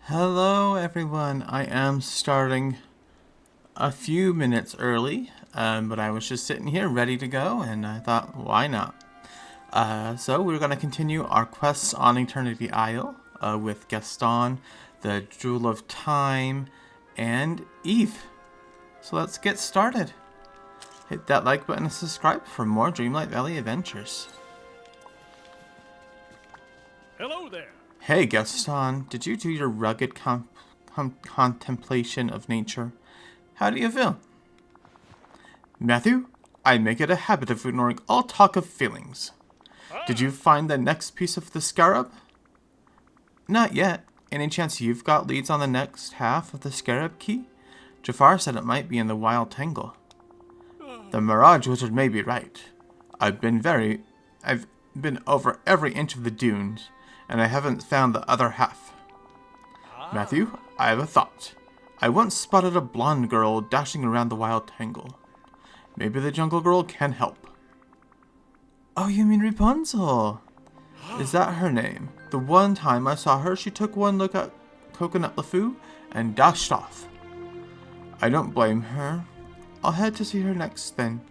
Hello everyone, I am starting a few minutes early, but I was just sitting here ready to go and I thought, why not? So we're going to continue our quests on Eternity Isle with Gaston, the Jewel of Time, and Eve. So let's get started. Hit that like button and subscribe for more Dreamlight Valley adventures. Hello there. Hey Gaston, did you do your rugged contemplation of nature? How do you feel? Matthew, I make it a habit of ignoring all talk of feelings. Did you find the next piece of the scarab? Not yet. Any chance you've got leads on the next half of the scarab key? Jafar said it might be in the Wild Tangle. The Mirage Wizard may be right. I've been over every inch of the dunes, and I haven't found the other half. Matthew, I have a thought. I once spotted a blonde girl dashing around the Wild Tangle. Maybe the Jungle Girl can help. Oh, you mean Rapunzel? Is that her name? The one time I saw her, she took one look at Coconut LeFou and dashed off. I don't blame her. I'll head to see her next then.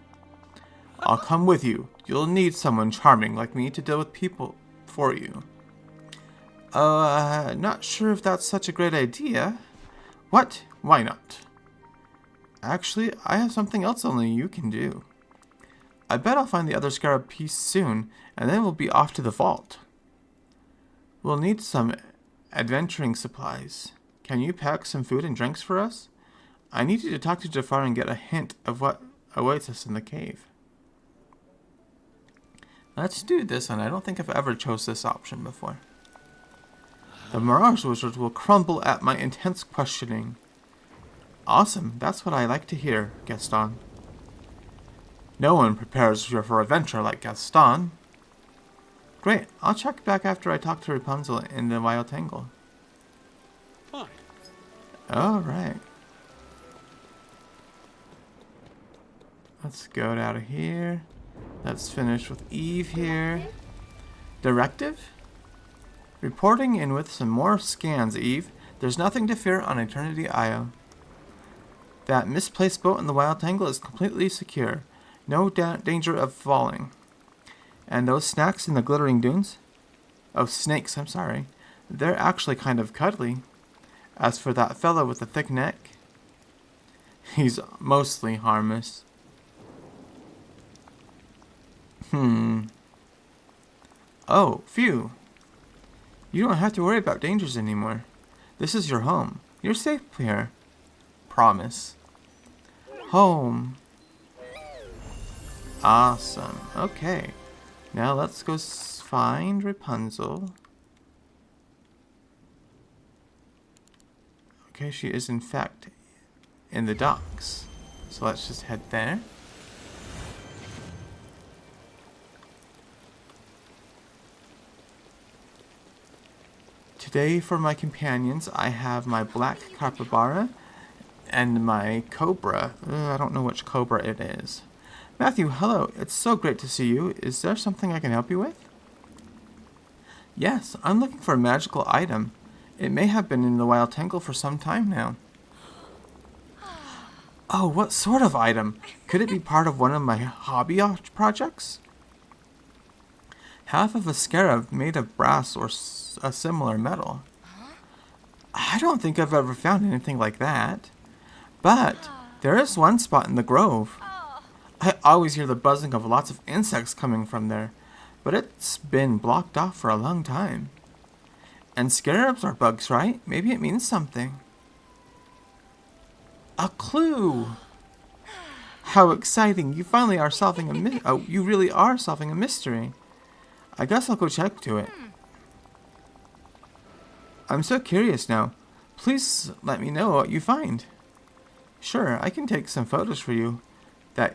I'll come with you. You'll need someone charming like me to deal with people for you. Not sure if that's such a great idea. What? Why not? Actually, I have something else only you can do. I bet I'll find the other scarab piece soon, and then we'll be off to the vault. We'll need some adventuring supplies. Can you pack some food and drinks for us? I need you to talk to Jafar and get a hint of what awaits us in the cave. Let's do this, and I don't think I've ever chose this option before. The Mirage Wizard will crumble at my intense questioning. Awesome, that's what I like to hear, Gaston. No one prepares you for adventure like Gaston. Great, I'll check back after I talk to Rapunzel in the Wild Tangle. Fine. Alright. Let's go out of here. Let's finish with Eve here. Directive? Reporting in with some more scans, Eve. There's nothing to fear on Eternity Isle. That misplaced boat in the Wild Tangle is completely secure. No danger of falling. And those snacks in the glittering dunes? Oh, snakes, I'm sorry. They're actually kind of cuddly. As for that fellow with the thick neck, he's mostly harmless. Oh, phew. You don't have to worry about dangers anymore. This is your home. You're safe here. Promise. Home. Awesome. Okay. Now let's go find Rapunzel. Okay, she is in fact in the docks. So let's just head there. Today for my companions, I have my black capybara and my cobra. I don't know which cobra it is. Matthew, hello. It's so great to see you. Is there something I can help you with? Yes, I'm looking for a magical item. It may have been in the Wild Tangle for some time now. Oh, what sort of item? Could it be part of one of my hobby projects? Half of a scarab made of brass or a similar metal. I don't think I've ever found anything like that. But there is one spot in the grove. I always hear the buzzing of lots of insects coming from there, but it's been blocked off for a long time. And scarabs are bugs, right? Maybe it means something. A clue! How exciting! You finally are solving you really are solving a mystery. I guess I'll go check to it. I'm so curious now. Please let me know what you find. Sure, I can take some photos for you. That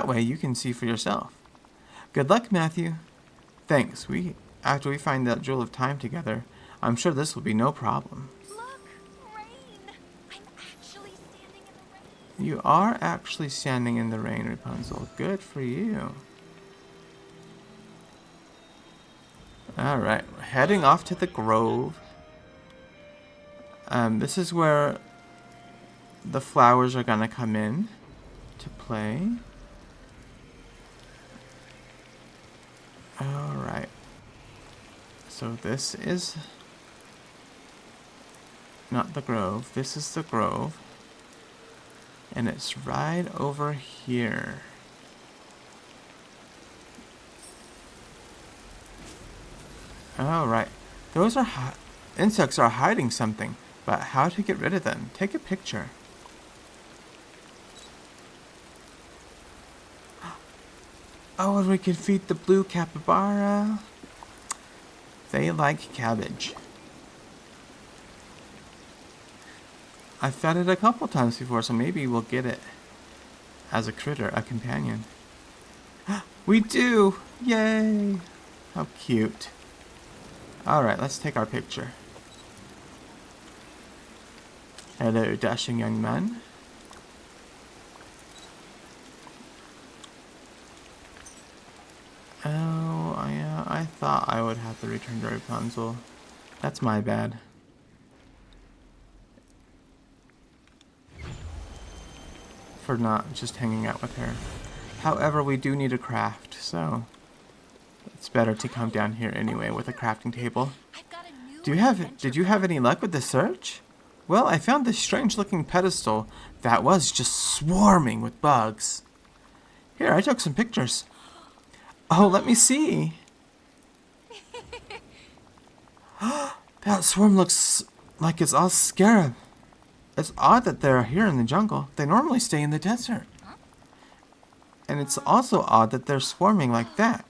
way you can see for yourself. Good luck, Matthew. Thanks. After we find that Jewel of Time together, I'm sure this will be no problem. Look, rain. I'm actually standing in the rain. You are actually standing in the rain, Rapunzel. Good for you. Alright, we're heading off to the grove. This is where the flowers are gonna come in to play. Alright. So this is not the grove. This is the grove. And it's right over here. Alright. Those are insects are hiding something. But how to get rid of them? Take a picture. Oh, and we can feed the blue capybara. They like cabbage. I've fed it a couple times before, so maybe we'll get it as a critter, a companion. We do! Yay! How cute. Alright, let's take our picture. Hello, dashing young man. Oh, I thought I would have to return to Rapunzel. That's my bad. For not just hanging out with her. However, we do need a craft, so it's better to come down here anyway with a crafting table. I've got a new Did you have any luck with the search? Well, I found this strange-looking pedestal that was just swarming with bugs. Here, I took some pictures. Oh, let me see. That swarm looks like it's all scarab. It's odd that they're here in the jungle. They normally stay in the desert. And it's also odd that they're swarming like that.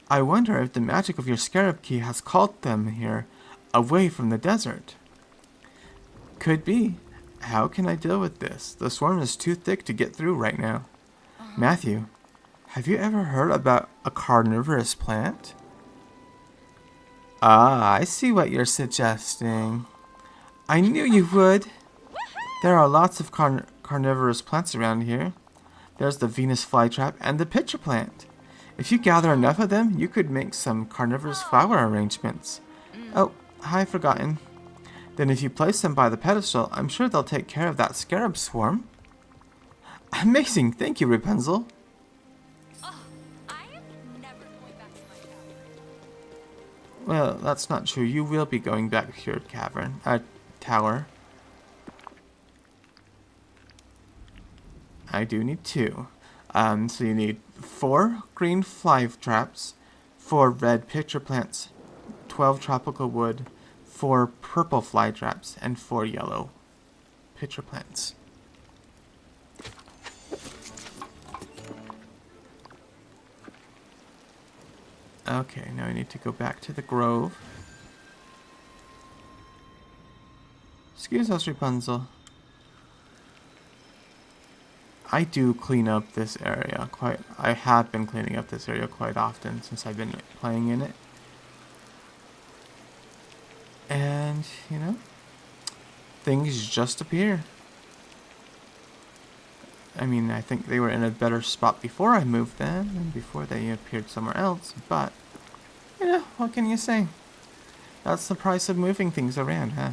I wonder if the magic of your scarab key has called them here, away from the desert. Could be. How can I deal with this? The swarm is too thick to get through right now. Matthew, have you ever heard about a carnivorous plant? Ah, I see what you're suggesting. I knew you would. There are lots of carnivorous plants around here. There's the Venus flytrap and the pitcher plant. If you gather enough of them, you could make some carnivorous flower arrangements. Oh, I've forgotten. Then if you place them by the pedestal, I'm sure they'll take care of that scarab swarm. Amazing! Thank you, Rapunzel. Oh, I am never going back to my tower. Well, that's not true. You will be going back to your tower. I do need 2. So you need 4 green fly traps, 4 red pitcher plants, 12 tropical wood, 4 purple fly traps, and 4 yellow pitcher plants. Okay, now I need to go back to the grove. Excuse us, Rapunzel. I do clean up this area I have been cleaning up this area quite often since I've been playing in it. And, you know, things just appear. I mean, I think they were in a better spot before I moved them and before they appeared somewhere else, but, you know, what can you say? That's the price of moving things around, huh?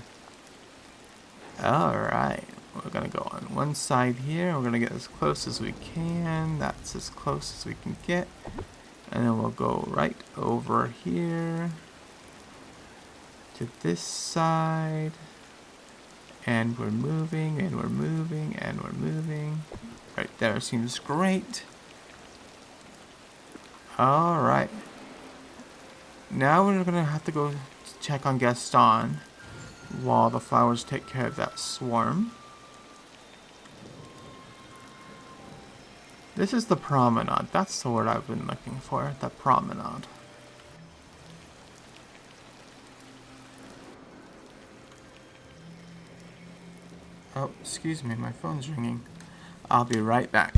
Alright, we're gonna go on one side here. We're gonna get as close as we can. That's as close as we can get. And then we'll go right over here to this side. And we're moving, and we're moving, and we're moving. Right there seems great. Alright. Now we're gonna have to go check on Gaston while the flowers take care of that swarm. This is the promenade. That's the word I've been looking for. The promenade. Oh, excuse me, my phone's ringing. I'll be right back.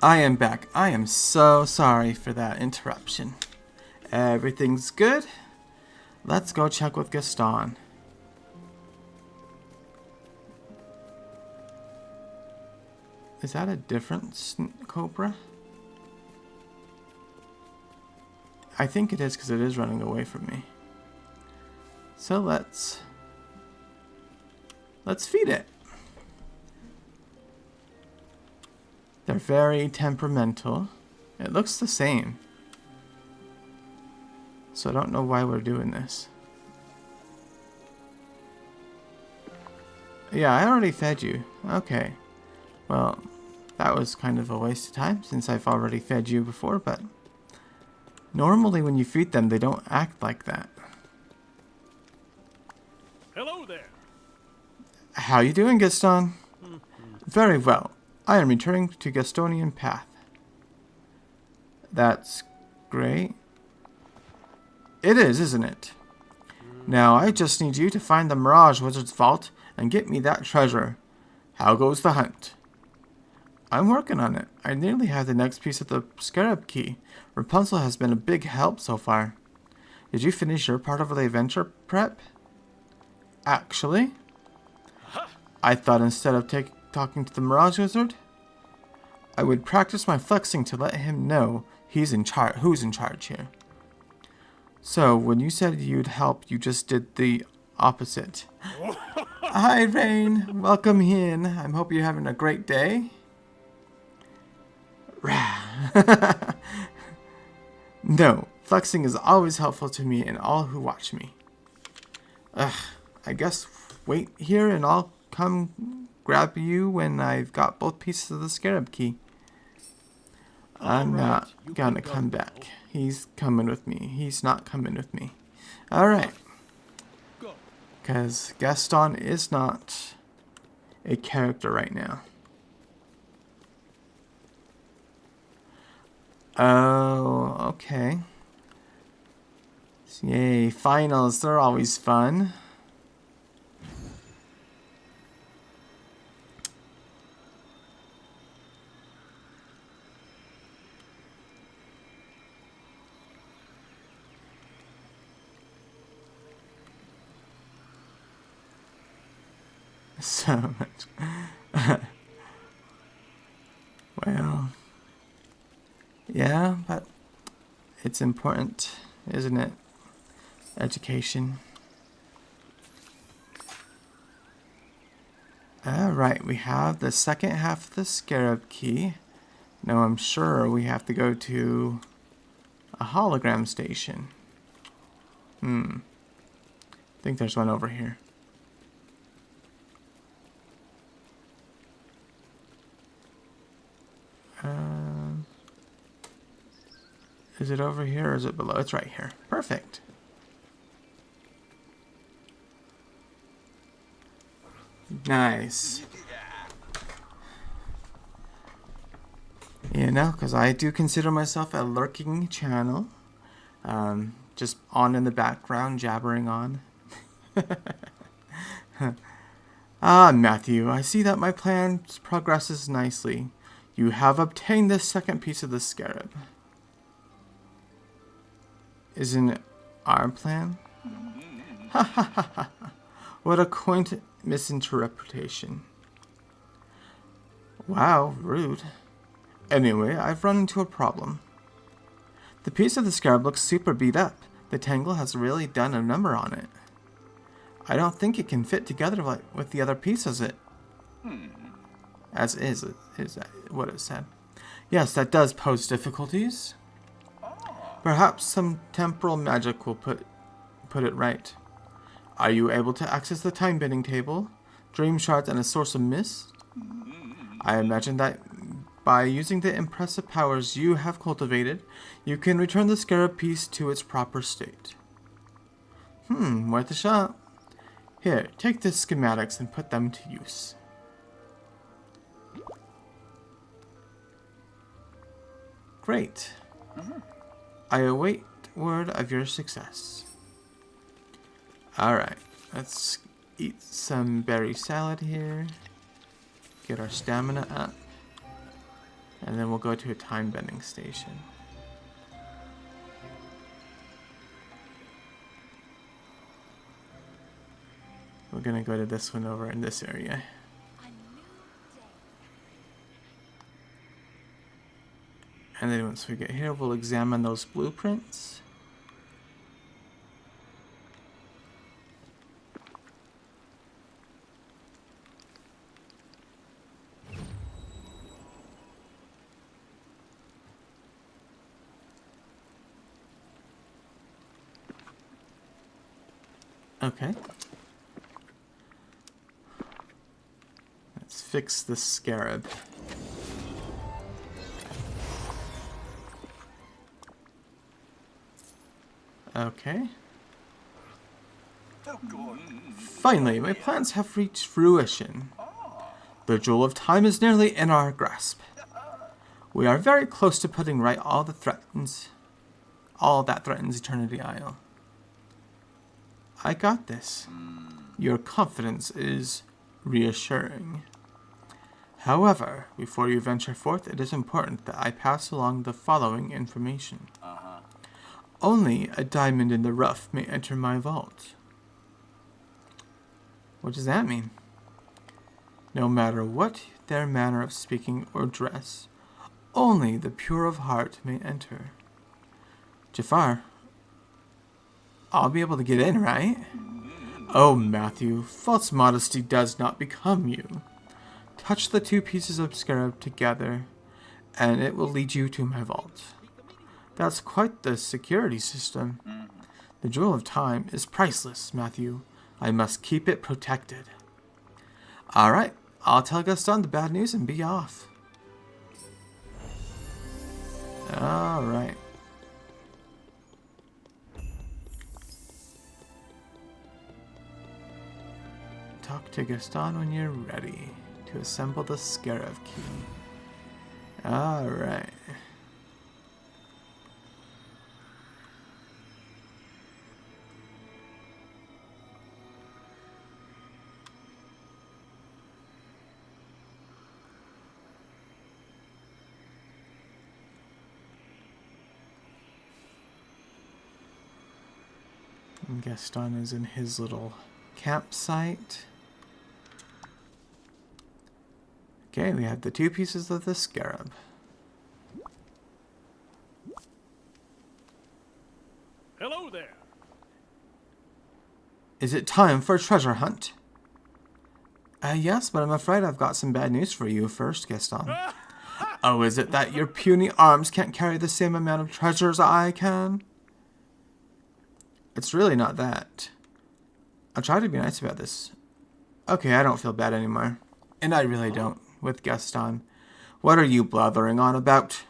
I am back. I am so sorry for that interruption. Everything's good. Let's go check with Gaston. Is that a different cobra? I think it is because it is running away from me. So let's feed it. They're very temperamental. It looks the same. So I don't know why we're doing this. Yeah, I already fed you. Okay. Well, that was kind of a waste of time since I've already fed you before, but normally when you feed them, they don't act like that. Hello there. How you doing, Gaston? Very well. I am returning to Gastonian Path. That's great. It is, isn't it? Now I just need you to find the Mirage Wizard's vault and get me that treasure. How goes the hunt? I'm working on it. I nearly have the next piece of the Scarab key. Rapunzel has been a big help so far. Did you finish your part of the adventure prep? Actually, I thought instead of talking to the Mirage Wizard, I would practice my flexing to let him know who's in charge here. So, when you said you'd help, you just did the opposite. Hi, Rain. Welcome in. I hope you're having a great day. No, flexing is always helpful to me and all who watch me. I guess wait here and I'll come grab you when I've got both pieces of the Scarab key. I'm not gonna come back. He's coming with me. He's not coming with me. Alright. Because Gaston is not a character right now. Oh, okay. Yay, finals. They're always fun. So much. Well, yeah, but it's important, isn't it? Education. Alright, we have the second half of the Scarab key. Now I'm sure we have to go to a hologram station. I think there's one over here. Is it over here or is it below? It's right here. Perfect. Nice. You know, because I do consider myself a lurking channel. Just on in the background, jabbering on. Ah, Matthew, I see that my plan progresses nicely. You have obtained the second piece of the Scarab. Isn't it our plan? Ha ha ha ha. What a quaint misinterpretation. Wow, rude. Anyway, I've run into a problem. The piece of the Scarab looks super beat up. The tangle has really done a number on it. I don't think it can fit together with the other pieces. As is that what it said. Yes, that does pose difficulties. Perhaps some temporal magic will put it right. Are you able to access the time bending table, dream shards, and a source of mist? I imagine that by using the impressive powers you have cultivated, you can return the Scarab piece to its proper state. Worth a shot. Here, take the schematics and put them to use. Great. I await word of your success. Alright, let's eat some berry salad here. Get our stamina up. And then we'll go to a time bending station. We're gonna go to this one over in this area. A new day. And then once we get here, we'll examine those blueprints. Okay. Let's fix the scarab. Okay. Finally, my plans have reached fruition. The Jewel of Time is nearly in our grasp. We are very close to putting right all that threatens Eternity Isle. I got this. Your confidence is reassuring. However, before you venture forth, it is important that I pass along the following information. Only a diamond in the rough may enter my vault. What does that mean? No matter what their manner of speaking or dress, only the pure of heart may enter. Jafar, I'll be able to get in, right? Oh, Matthew, false modesty does not become you. Touch the two pieces of scarab together, and it will lead you to my vault. That's quite the security system. The Jewel of Time is priceless, Matthew. I must keep it protected. Alright, I'll tell Gaston the bad news and be off. Alright. Talk to Gaston when you're ready to assemble the scarab key. Alright. And Gaston is in his little campsite. Okay, we have the two pieces of the scarab. Hello there. Is it time for a treasure hunt? Yes, but I'm afraid I've got some bad news for you first, Gaston. Oh, is it that your puny arms can't carry the same amount of treasures I can? It's really not that. I'll try to be nice about this. Okay, I don't feel bad anymore. And I really don't, with Gaston. What are you blathering on about?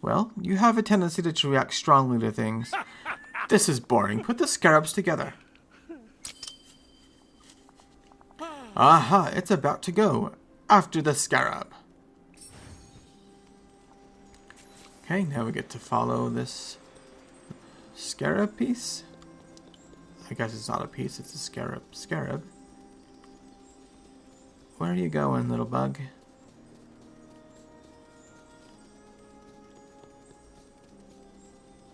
Well, you have a tendency to react strongly to things. This is boring. Put the scarabs together. Aha, it's about to go. After the scarab. Okay, now we get to follow this scarab piece. I guess it's not a piece, it's a scarab. Scarab. Where are you going, little bug?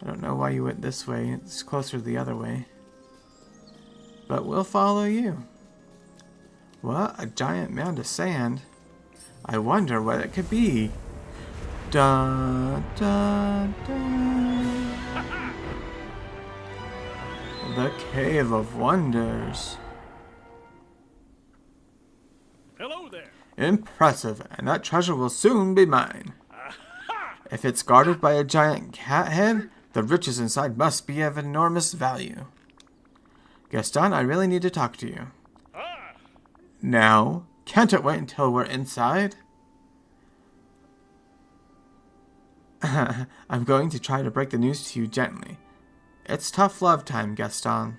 I don't know why you went this way. It's closer the other way. But we'll follow you. What? A giant mound of sand? I wonder what it could be. Dun, dun, dun. The Cave of Wonders. Hello there. Impressive, and that treasure will soon be mine. If it's guarded by a giant cat head, the riches inside must be of enormous value. Gaston, I really need to talk to you. Now, can't it wait until we're inside? I'm going to try to break the news to you gently. It's tough love time, Gaston.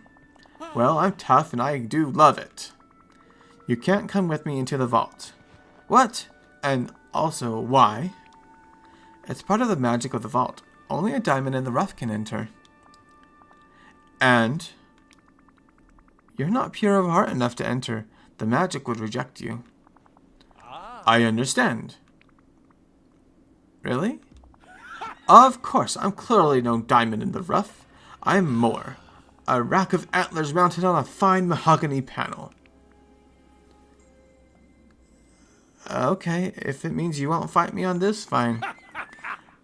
Well, I'm tough and I do love it. You can't come with me into the vault. What? And also, why? It's part of the magic of the vault. Only a diamond in the rough can enter. And you're not pure of heart enough to enter. The magic would reject you. I understand. Really? Of course, I'm clearly no diamond in the rough. I'm more. A rack of antlers mounted on a fine mahogany panel. Okay, if it means you won't fight me on this, fine.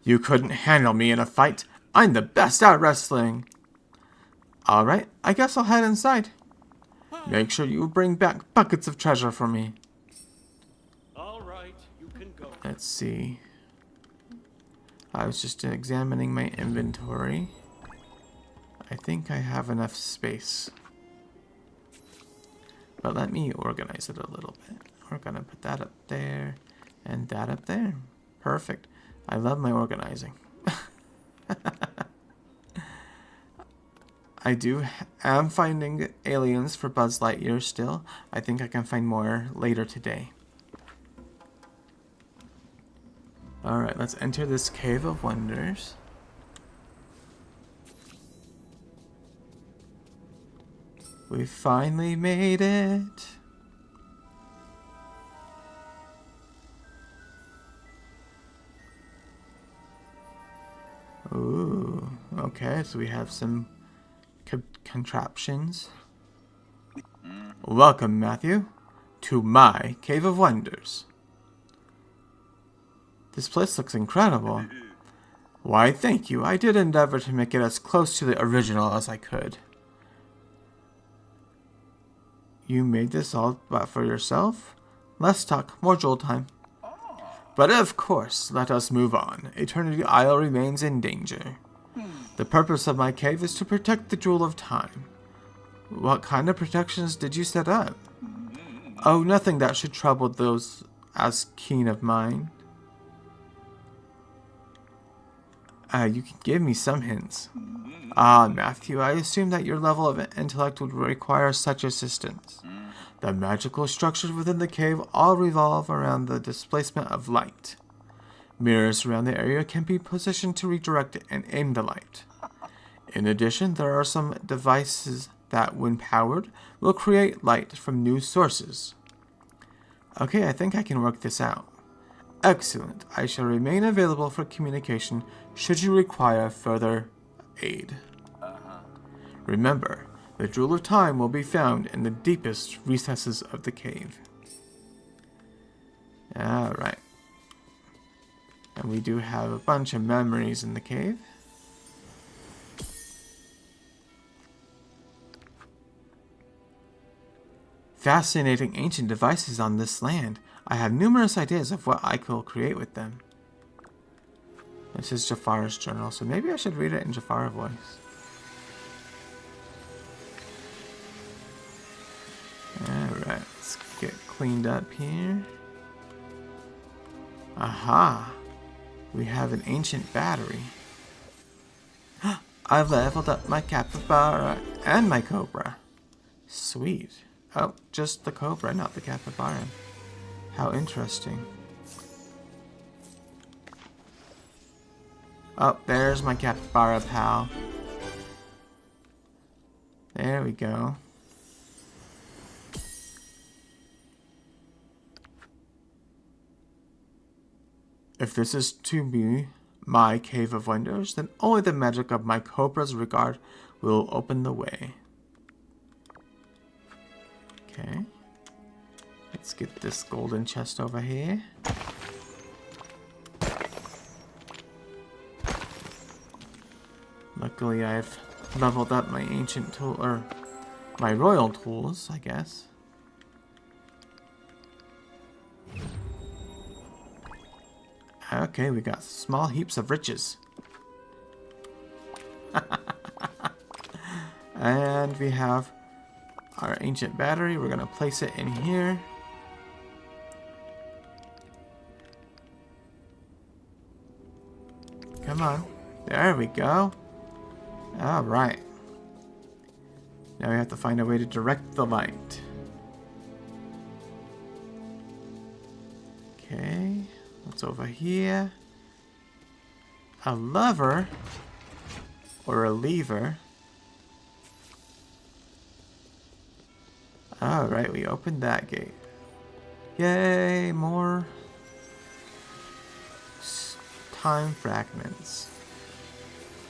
You couldn't handle me in a fight. I'm the best at wrestling. Alright, I guess I'll head inside. Make sure you bring back buckets of treasure for me. All right, you can go. Let's see. I was just examining my inventory. I think I have enough space. But let me organize it a little bit. We're gonna put that up there and that up there. Perfect. I love my organizing. am finding aliens for Buzz Lightyear still. I think I can find more later today. Alright, let's enter this Cave of Wonders. We finally made it. Ooh, okay, so we have some contraptions. Welcome, Matthew, to my Cave of Wonders. This place looks incredible. Why, thank you. I did endeavor to make it as close to the original as I could. You made this all but for yourself? Less talk, more Joel time. But of course, let us move on. Eternity Isle remains in danger. The purpose of my cave is to protect the Jewel of Time. What kind of protections did you set up? Oh, nothing that should trouble those as keen of mind. You can give me some hints. Ah, Matthew, I assume that your level of intellect would require such assistance. The magical structures within the cave all revolve around the displacement of light. Mirrors around the area can be positioned to redirect and aim the light. In addition, there are some devices that, when powered, will create light from new sources. Okay, I think I can work this out. Excellent. I shall remain available for communication should you require further aid. Remember, the Jewel of Time will be found in the deepest recesses of the cave. Alright. And we do have a bunch of memories in the cave. Fascinating ancient devices on this land. I have numerous ideas of what I could create with them. This is Jafar's journal, so maybe I should read it in Jafar voice. Alright, let's get cleaned up here. Aha! We have an ancient battery. I've leveled up my capybara and my cobra. Sweet. Oh, just the cobra, not the capybara. How interesting. Oh, there's my capybara pal. There we go. If this is to be my Cave of Wonders, then only the magic of my cobra's regard will open the way. Okay. Let's get this golden chest over here. Luckily, I've leveled up my ancient tool, or my royal tools, I guess. Okay, we got small heaps of riches. And we have our ancient battery. We're going to place it in here. Come on. There we go. Alright. Now we have to find a way to direct the light. Okay. What's over here? A lever. Or a lever. Alright, we opened that gate. Yay, more time fragments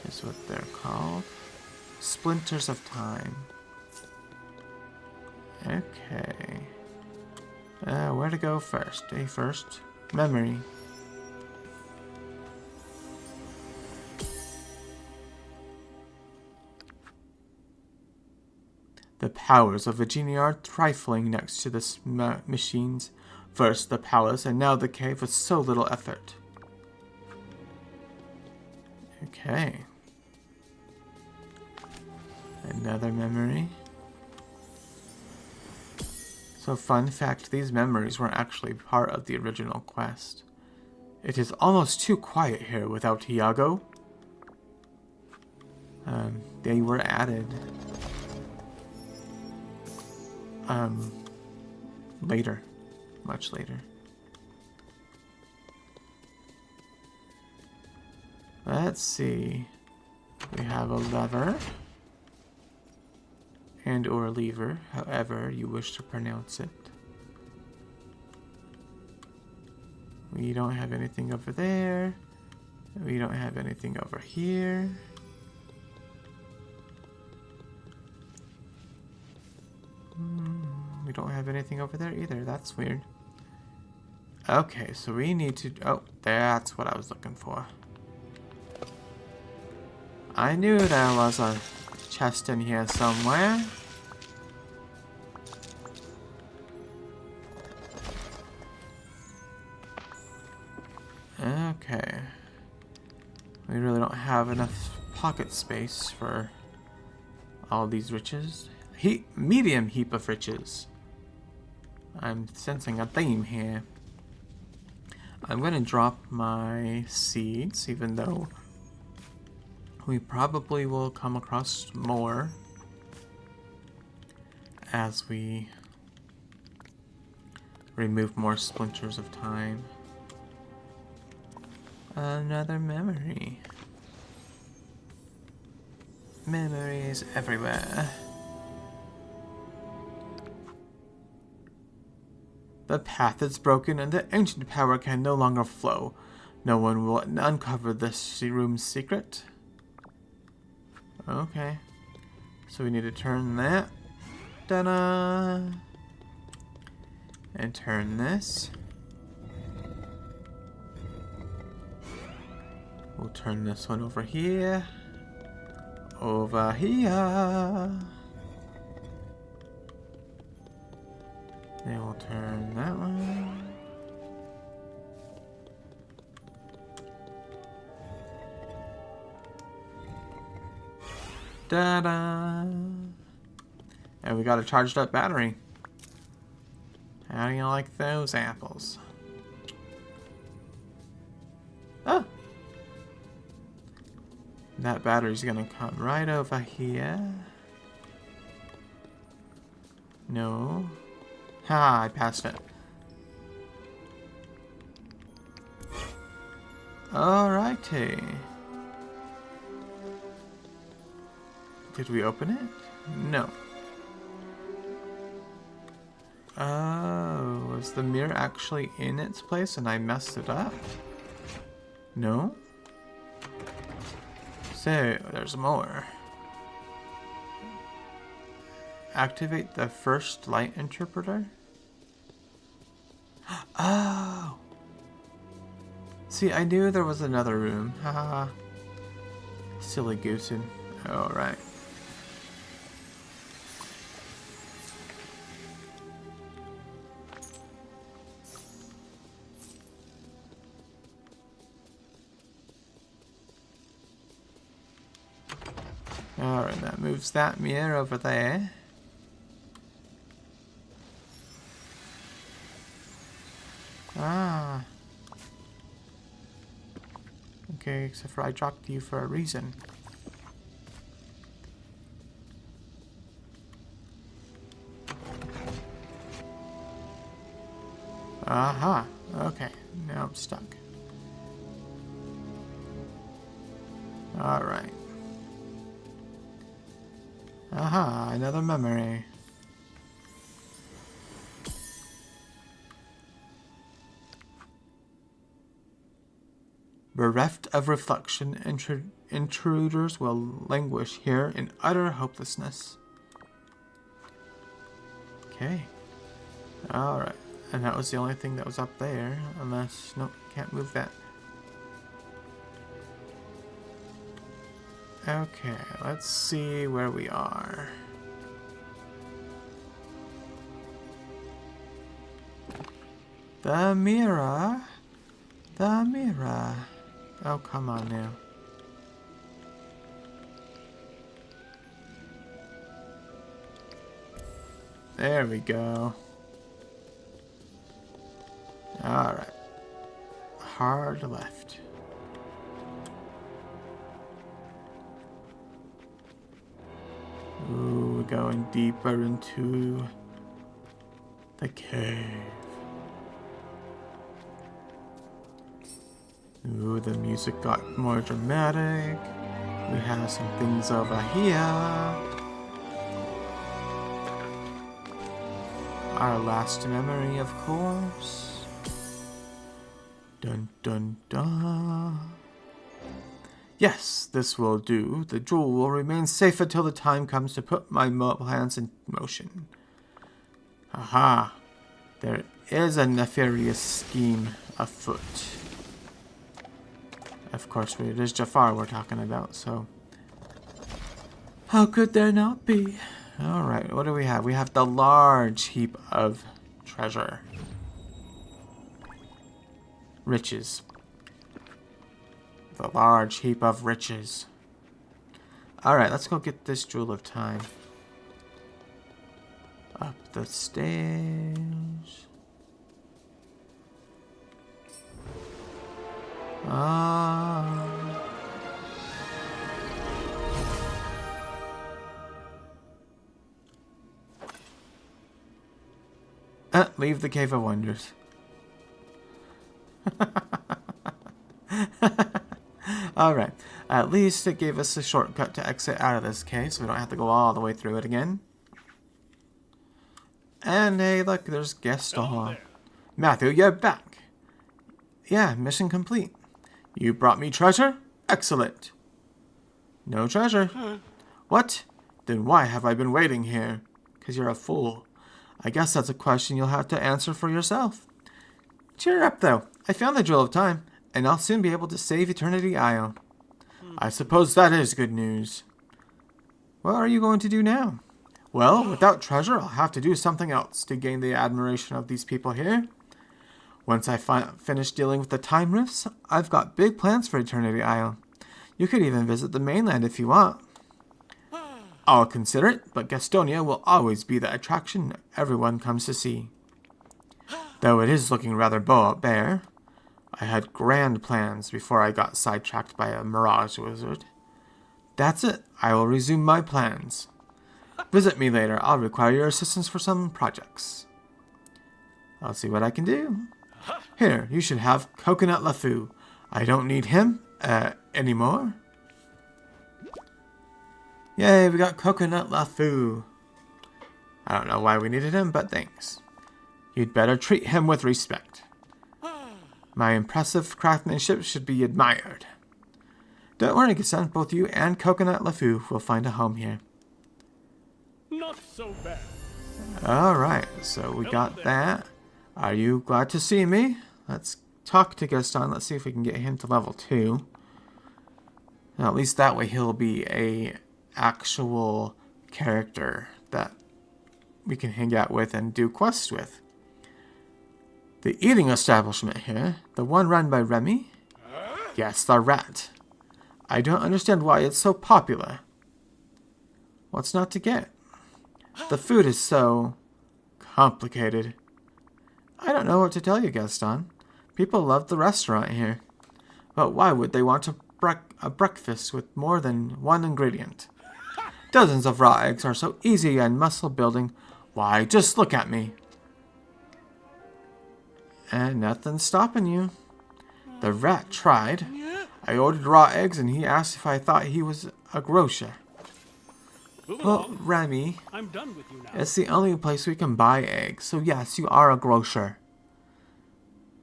is what they're called. Splinters of time. Okay. Where to go first? First, memory. The powers of a genie are trifling next to the machines. First the palace, and now the cave with so little effort. Okay. Another memory. So fun fact, these memories weren't actually part of the original quest. It is almost too quiet here without Iago. They were added. Later. Much later. Let's see. We have a lever. And or lever, however you wish to pronounce it. We don't have anything over there. We don't have anything over here. We don't have anything over there either. That's weird. Okay, so we need to... Oh, that's what I was looking for. I knew there was a chest in here somewhere. Okay. We really don't have enough pocket space for all these riches. Medium heap of riches. I'm sensing a theme here. I'm going to drop my seeds, even though we probably will come across more as we remove more splinters of time. Another memory. Memories everywhere. The path is broken and the ancient power can no longer flow. No one will uncover this room's secret. Okay. So we need to turn that. Ta-da! And turn this. We'll turn this one over here. Over here. Then we'll turn that one. Ta-da! And we got a charged up battery. How do you like those apples? Oh! That battery's gonna come right over here. No. Ha, I passed it. Alrighty. Did we open it? No. Oh, was the mirror actually in its place and I messed it up? No? So, there's more. Activate the first light interpreter? Oh! See, I knew there was another room. Haha. Silly goosen. Alright. Alright, that moves that mirror over there. Ah. Okay, except for I dropped you for a reason. Aha. Okay, now I'm stuck. Alright. Aha, another memory. Bereft of reflection, intruders will languish here in utter hopelessness. Okay. Alright. And that was the only thing that was up there. Unless... Nope, can't move that. Okay, let's see where we are. The mirror. The mirror. Oh, come on now. There we go. Alright. Hard left. Ooh, we're going deeper into the cave. Ooh, the music got more dramatic. We have some things over here. Our last memory, of course. Dun dun dun. Yes, this will do. The jewel will remain safe until the time comes to put my plans in motion. Aha. There is a nefarious scheme afoot. Of course, it is Jafar we're talking about, so... How could there not be? Alright, what do we have? We have the large heap of treasure. Riches. The large heap of riches. Alright, let's go get this Jewel of Time. Up the stairs. Leave the Cave of Wonders. Alright, at least it gave us a shortcut to exit out of this cave, so we don't have to go all the way through it again. And hey, look, there's Gaston. Matthew, you're back. Yeah, mission complete. You brought me treasure? Excellent. No treasure. What? Then why have I been waiting here? 'Cause you're a fool. I guess that's a question you'll have to answer for yourself. Cheer up, though. I found the Jewel of Time, and I'll soon be able to save Eternity Isle. I suppose that is good news. What are you going to do now? Well, without treasure, I'll have to do something else to gain the admiration of these people here. Once I finish dealing with the time rifts, I've got big plans for Eternity Isle. You could even visit the mainland if you want. I'll consider it, but Gastonia will always be the attraction everyone comes to see. Though it is looking rather bare. I had grand plans before I got sidetracked by a mirage wizard. That's it. I will resume my plans. Visit me later. I'll require your assistance for some projects. I'll see what I can do. Here, you should have Coconut LeFou. I don't need him, anymore. Yay, we got Coconut LeFou. I don't know why we needed him, but thanks. You'd better treat him with respect. My impressive craftsmanship should be admired. Don't worry, Gaston, both you and Coconut LeFou will find a home here. Not so bad. Alright, so we got that. Are you glad to see me? Let's talk to Gaston. Let's see if we can get him to level 2. Now, at least that way he'll be a actual character that we can hang out with and do quests with. The eating establishment here, the one run by Remy? Yes, the rat. I don't understand why it's so popular. What's not to get? The food is so complicated. I don't know what to tell you, Gaston. People love the restaurant here. But why would they want a breakfast with more than one ingredient? Dozens of raw eggs are so easy and muscle building. Why, just look at me. And nothing's stopping you. The rat tried. I ordered raw eggs and he asked if I thought he was a grocer. Well, Remy, I'm done with you now. it's the only place we can buy eggs, so yes, you are a grocer.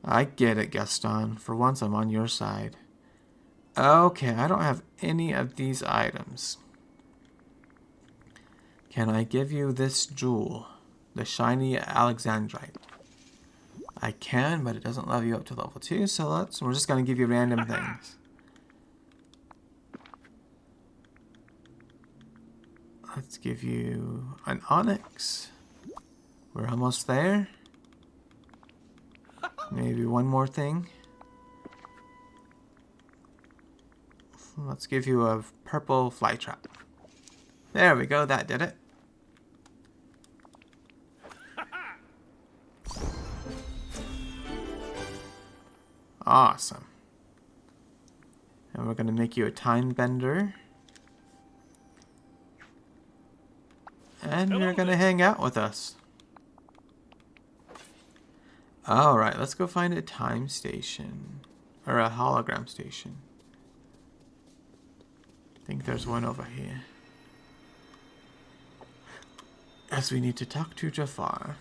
I get it, Gaston. For once, I'm on your side. Okay, I don't have any of these items. Can I give you this jewel? The shiny Alexandrite. I can, but it doesn't level you up to level 2, so we're just going to give you random things. Let's give you an onyx. We're almost there. Maybe one more thing. Let's give you a purple fly trap. There we go, that did it. Awesome. And we're going to make you a time bender. And you're going to hang out with us. Alright, let's go find a time station. Or a hologram station. I think there's one over here. As we need to talk to Jafar.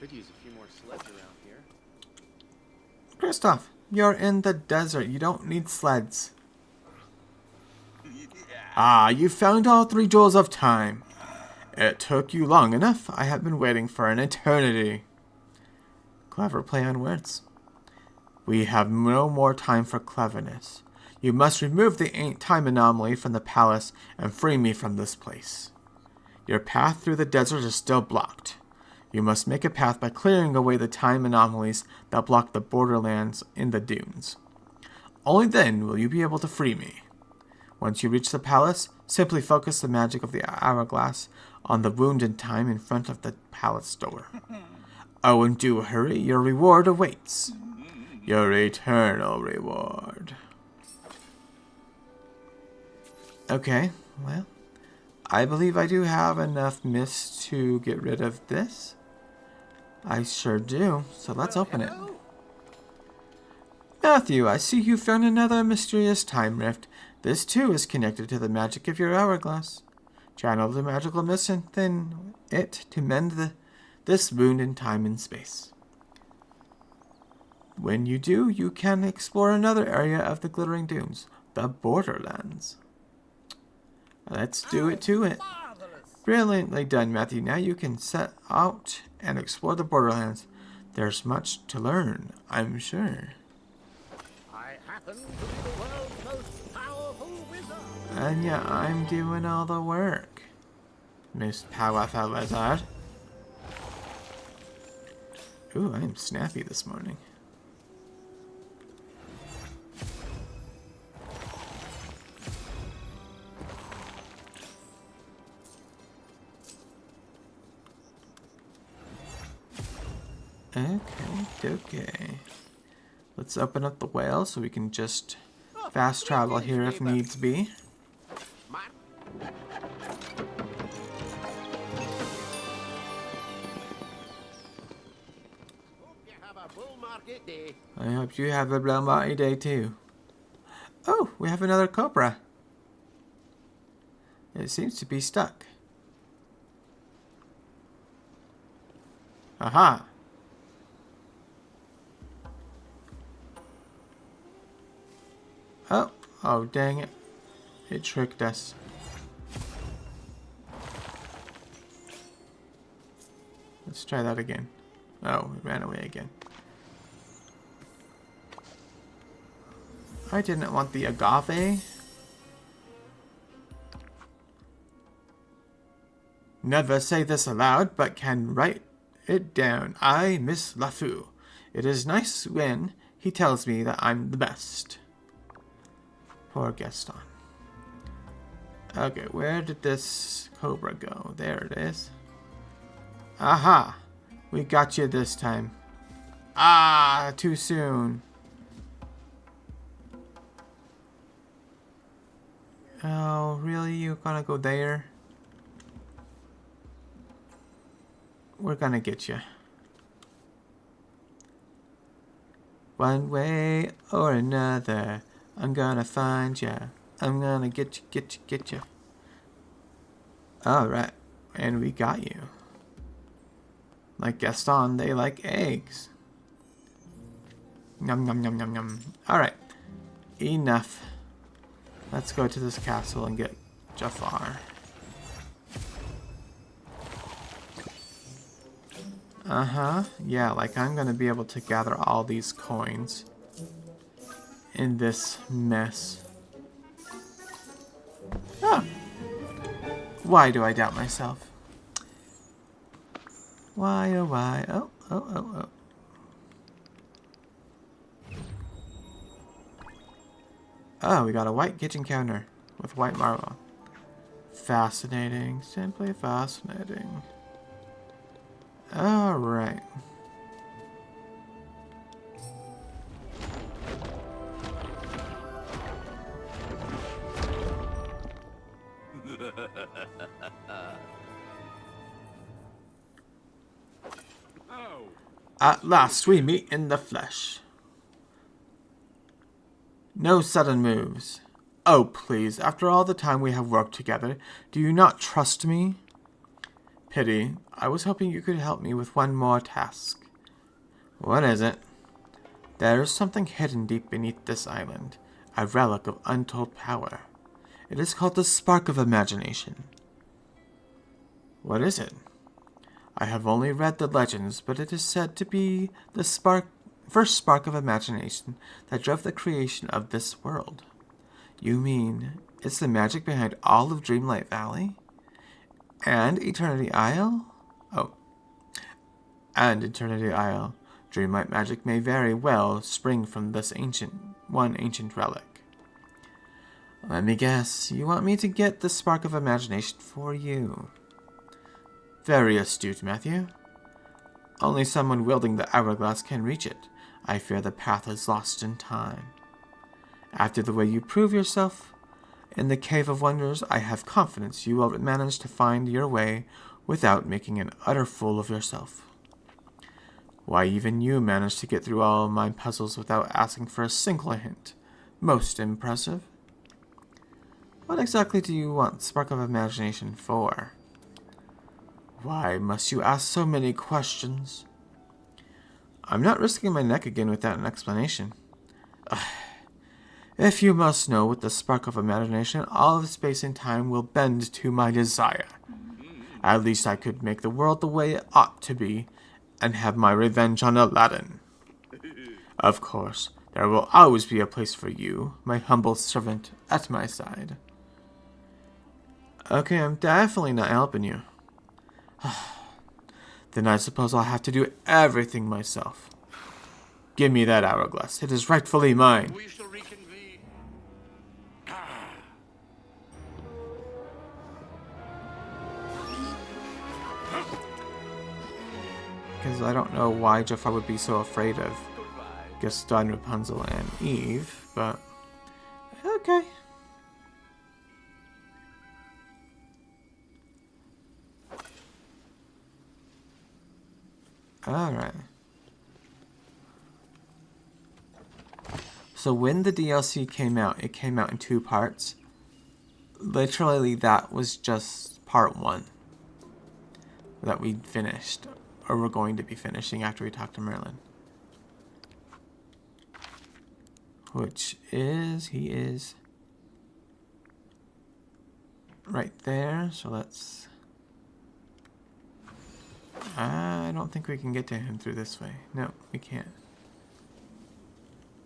Could use a few more sleds around here. Kristoff, you're in the desert. You don't need sleds. Ah, you found all 3 jewels of time. It took you long enough. I have been waiting for an eternity. Clever play on words. We have no more time for cleverness. You must remove the time anomaly from the palace and free me from this place. Your path through the desert is still blocked. You must make a path by clearing away the time anomalies that block the borderlands in the dunes. Only then will you be able to free me. Once you reach the palace, simply focus the magic of the hourglass on the wound in time in front of the palace door. Oh, and do hurry, your reward awaits. Your eternal reward. Okay, well, I believe I do have enough mist to get rid of this. I sure do, so let's open it. Matthew, I see you found another mysterious time rift. This too is connected to the magic of your hourglass. Channel the magical mist within it to mend this wound in time and space. When you do, you can explore another area of the Glittering Dunes, the Borderlands. Let's do it to it. Brilliantly done, Matthew. Now you can set out and explore the Borderlands. There's much to learn, I'm sure. I happen to be the world's most powerful wizard. And yeah, I'm doing all the work. Most powerful wizard. Ooh, I am snappy this morning. Okay. Let's open up the whale so we can just fast travel here if needs be. I hope you have a blow marty day too. Oh, we have another cobra. It seems to be stuck. Aha! Oh, dang it. It tricked us. Let's try that again. Oh, it ran away again. I didn't want the agave. Never say this aloud, but can write it down. I miss LeFou. It is nice when he tells me that I'm the best. Poor Gaston. Okay, where did this cobra go? There it is. Aha! We got you this time. Ah, too soon. Oh, really? You're gonna go there? We're gonna get you. One way or another, I'm gonna find ya. I'm gonna get you. Alright, and we got you. Like Gaston, they like eggs. Yum, yum, yum, yum, yum. Alright, enough. Let's go to this castle and get Jafar. Yeah, like I'm gonna be able to gather all these coins in this mess. Ah. Why do I doubt myself? Why, oh why? Oh. Oh, we got a white kitchen counter with white marble. Fascinating. Simply fascinating. Alright. At last we meet in the flesh. No sudden moves. Oh, please, after all the time we have worked together, do you not trust me? Pity. I was hoping you could help me with one more task. What is it? There is something hidden deep beneath this island, a relic of untold power. It is called the Spark of Imagination. What is it? I have only read the legends, but it is said to be the first spark of imagination that drove the creation of this world. You mean it's the magic behind all of Dreamlight Valley? And Eternity Isle? Oh. And Eternity Isle. Dreamlight magic may very well spring from this ancient relic. Let me guess, you want me to get the spark of imagination for you. Very astute, Matthew. Only someone wielding the hourglass can reach it. I fear the path is lost in time. After the way you prove yourself in the Cave of Wonders, I have confidence you will manage to find your way without making an utter fool of yourself. Why, even you managed to get through all my puzzles without asking for a single hint. Most impressive. What exactly do you want Spark of Imagination for? Why must you ask so many questions? I'm not risking my neck again without an explanation. If you must know, with the Spark of Imagination, all of space and time will bend to my desire. At least I could make the world the way it ought to be, and have my revenge on Aladdin. Of course, there will always be a place for you, my humble servant, at my side. Okay, I'm definitely not helping you. Then I suppose I'll have to do everything myself. Give me that hourglass. It is rightfully mine. We shall reconvene. Because I don't know why Jafar would be so afraid of Gaston, Rapunzel, and Eve, but okay. Alright. So when the DLC came out, it came out in 2 parts. Literally, that was just part 1 that we finished, or we're going to be finishing after we talk to Merlin. Which is, he is right there, so let's... I don't think we can get to him through this way. No, we can't.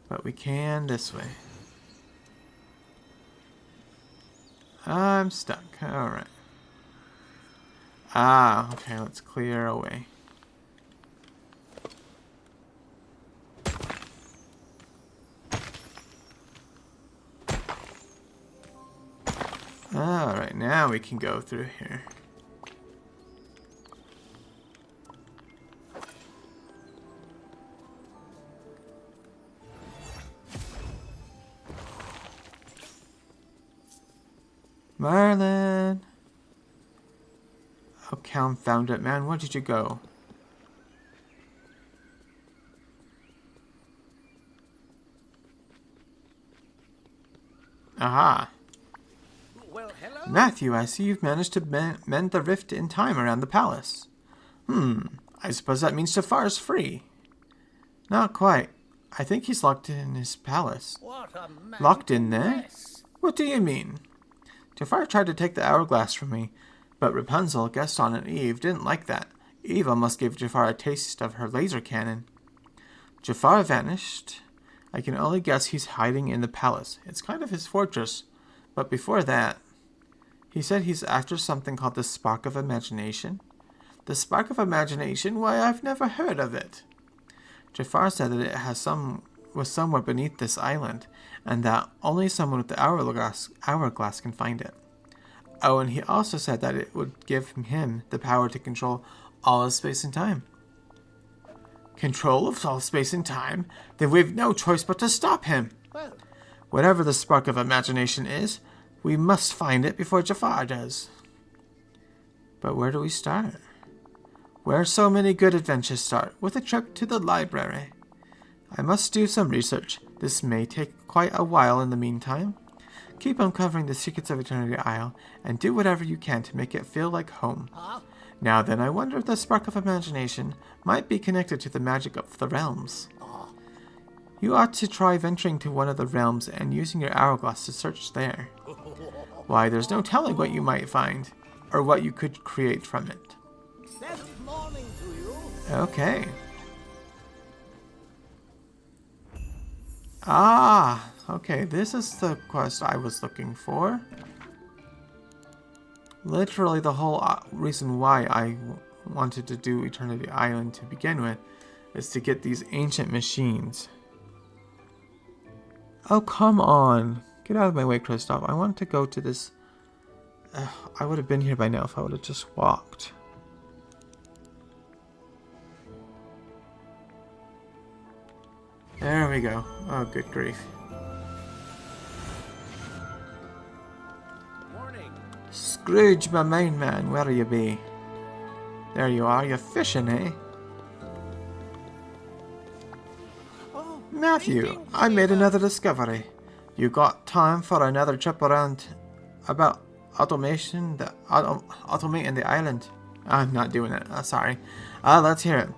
But we can this way. I'm stuck. Alright. Ah, okay, let's clear away. Alright, now we can go through here. Merlin! Oh, confound it, man. Where did you go? Aha! Well, hello. Matthew, I see you've managed to mend the rift in time around the palace. I suppose that means Jafar's free. Not quite. I think he's locked in his palace. What a Locked in there? mess. What do you mean? Jafar tried to take the hourglass from me, but Rapunzel, Gaston, and Eve didn't like that. Eve almost gave Jafar a taste of her laser cannon. Jafar vanished. I can only guess he's hiding in the palace. It's kind of his fortress. But before that, he said he's after something called the Spark of Imagination. The Spark of Imagination? Why, I've never heard of it. Jafar said that it was somewhere beneath this island, and that only someone with the hourglass can find it. Oh, and he also said that it would give him the power to control all of space and time. Control of all space and time? Then we've no choice but to stop him. Well, Whatever the Spark of Imagination is, we must find it before Jafar does. But where do we start? Where so many good adventures start, with a trip to the library. I must do some research. This may take quite a while in the meantime. Keep uncovering the secrets of Eternity Isle, and do whatever you can to make it feel like home. Now then, I wonder if the Spark of Imagination might be connected to the magic of the realms. You ought to try venturing to one of the realms and using your hourglass to search there. Why, there's no telling what you might find, or what you could create from it. pleasant morning to you. Okay. Ah, okay, this is the quest I was looking for. Literally the whole reason why I wanted to do Eternity Island to begin with is to get these ancient machines. Oh, come on. Get out of my way, Kristoff. I want to go to this... I would have been here by now if I would have just walked. There we go. Oh, good grief. Morning. Scrooge, my main man, where you be? There you are, you're fishing, eh? Oh, Matthew, I made another discovery. You got time for another trip around about automating the island? I'm not doing it, sorry. Let's hear it.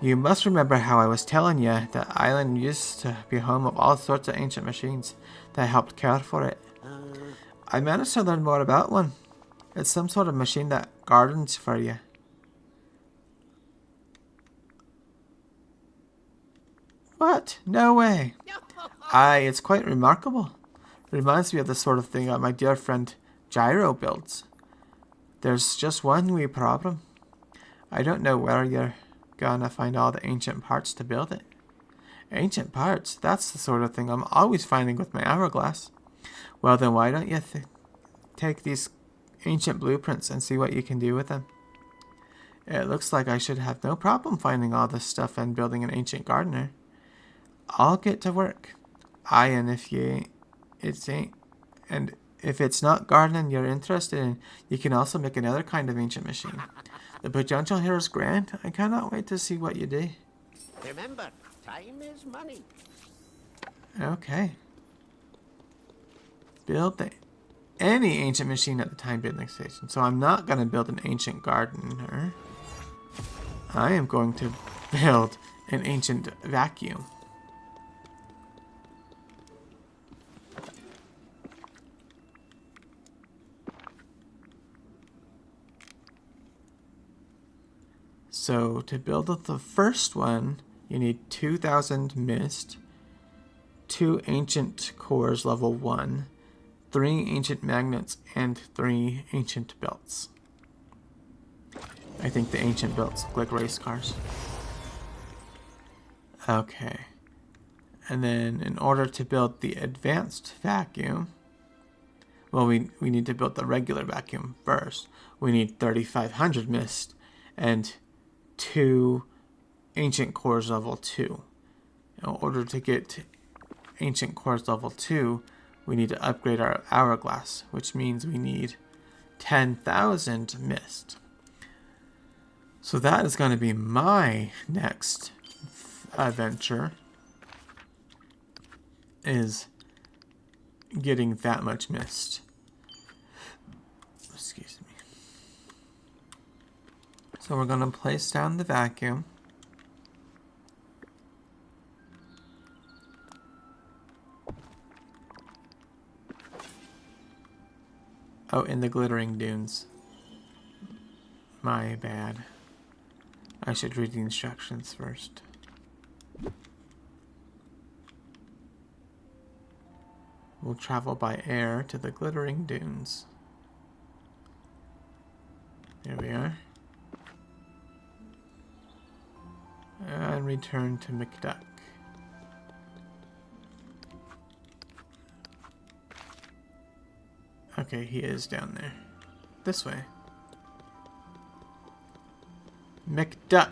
You must remember how I was telling you that island used to be home of all sorts of ancient machines that helped care for it. I managed to learn more about one. It's some sort of machine that gardens for you. What? No way. Aye, it's quite remarkable. Reminds me of the sort of thing that my dear friend Gyro builds. There's just one wee problem. I don't know where you're gonna find all the ancient parts to build it. Ancient parts? That's the sort of thing I'm always finding with my hourglass. Well then, why don't you take these ancient blueprints and see what you can do with them? It looks like I should have no problem finding all this stuff and building an ancient gardener. I'll get to work. Aye, and if it's not gardening you're interested in, you can also make another kind of ancient machine. The potential here is grand. I cannot wait to see what you do. remember, time is money. Okay. Build any ancient machine at the time building station. So I'm not going to build an ancient gardener. I am going to build an ancient vacuum. So to build the first one, you need 2,000 mist, 2 ancient cores level 1, 3 ancient magnets, and 3 ancient belts. I think the ancient belts look like race cars. Okay. And then in order to build the advanced vacuum, well, we need to build the regular vacuum first. We need 3,500 mist and 2 ancient cores level 2. In order to get ancient cores level 2, we need to upgrade our hourglass, which means we need 10,000 mist. So that is going to be my next adventure, is getting that much mist. Excuse me. So we're going to place down the vacuum. Oh, in the glittering dunes. My bad. I should read the instructions first. We'll travel by air to the glittering dunes. There we are. And return to McDuck. Okay, he is down there. This way. McDuck.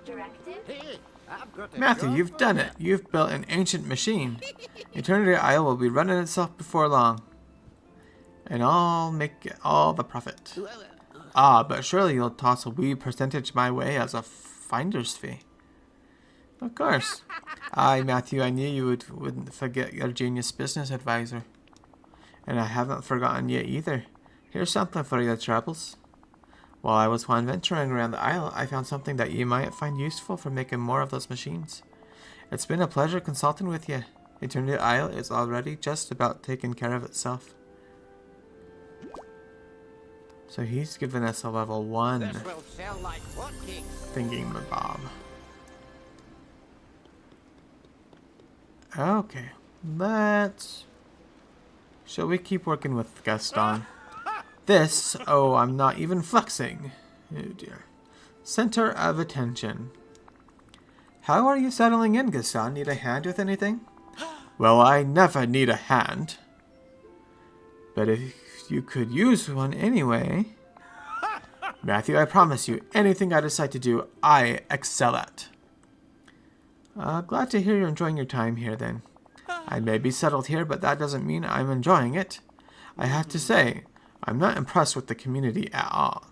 Directive? Hey, I've got a Matthew, job you've for done ya. it. You've built an ancient machine. Eternity Isle will be running itself before long. And I'll make all the profit. Ah, but surely you'll toss a wee percentage my way as a finder's fee. Of course. Aye, Matthew, I knew you wouldn't forget your genius business advisor. And I haven't forgotten you either. Here's something for your troubles. While I was venturing around the isle, I found something that you might find useful for making more of those machines. It's been a pleasure consulting with you. Eternity Isle is already just about taking care of itself. So he's given us a level 1 This will sell like hotcakes. thingy-mabob. Okay, let's... Shall we keep working with Gaston? This, oh, I'm not even flexing. Oh dear. Center of attention. How are you settling in, Gaston? Need a hand with anything? Well, I never need a hand. But if you could use one anyway... Matthew, I promise you, anything I decide to do, I excel at. Glad to hear you're enjoying your time here, then. I may be settled here, but that doesn't mean I'm enjoying it. I have to say, I'm not impressed with the community at all.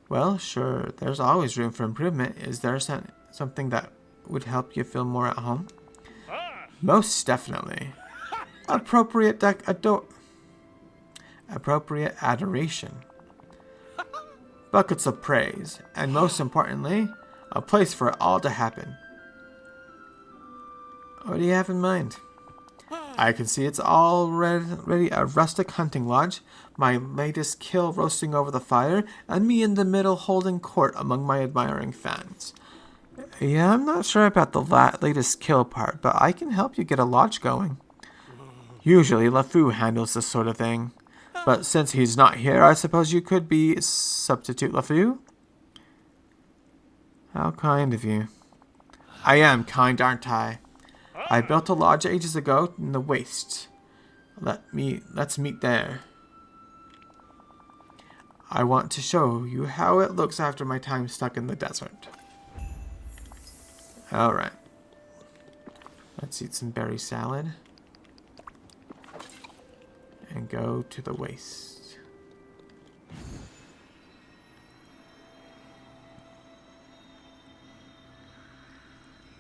Well, sure, there's always room for improvement. Is there something that would help you feel more at home? Most definitely. Appropriate adoration. Buckets of praise, and most importantly, a place for it all to happen. What do you have in mind? I can see it's already a rustic hunting lodge, my latest kill roasting over the fire, and me in the middle holding court among my admiring fans. Yeah, I'm not sure about the latest kill part, but I can help you get a lodge going. Usually LeFou handles this sort of thing, but since he's not here, I suppose you could be substitute LeFou? How kind of you. I am kind, aren't I? I built a lodge ages ago in the wastes. Let's meet there. I want to show you how it looks after my time stuck in the desert. Alright. Let's eat some berry salad. And go to the waste.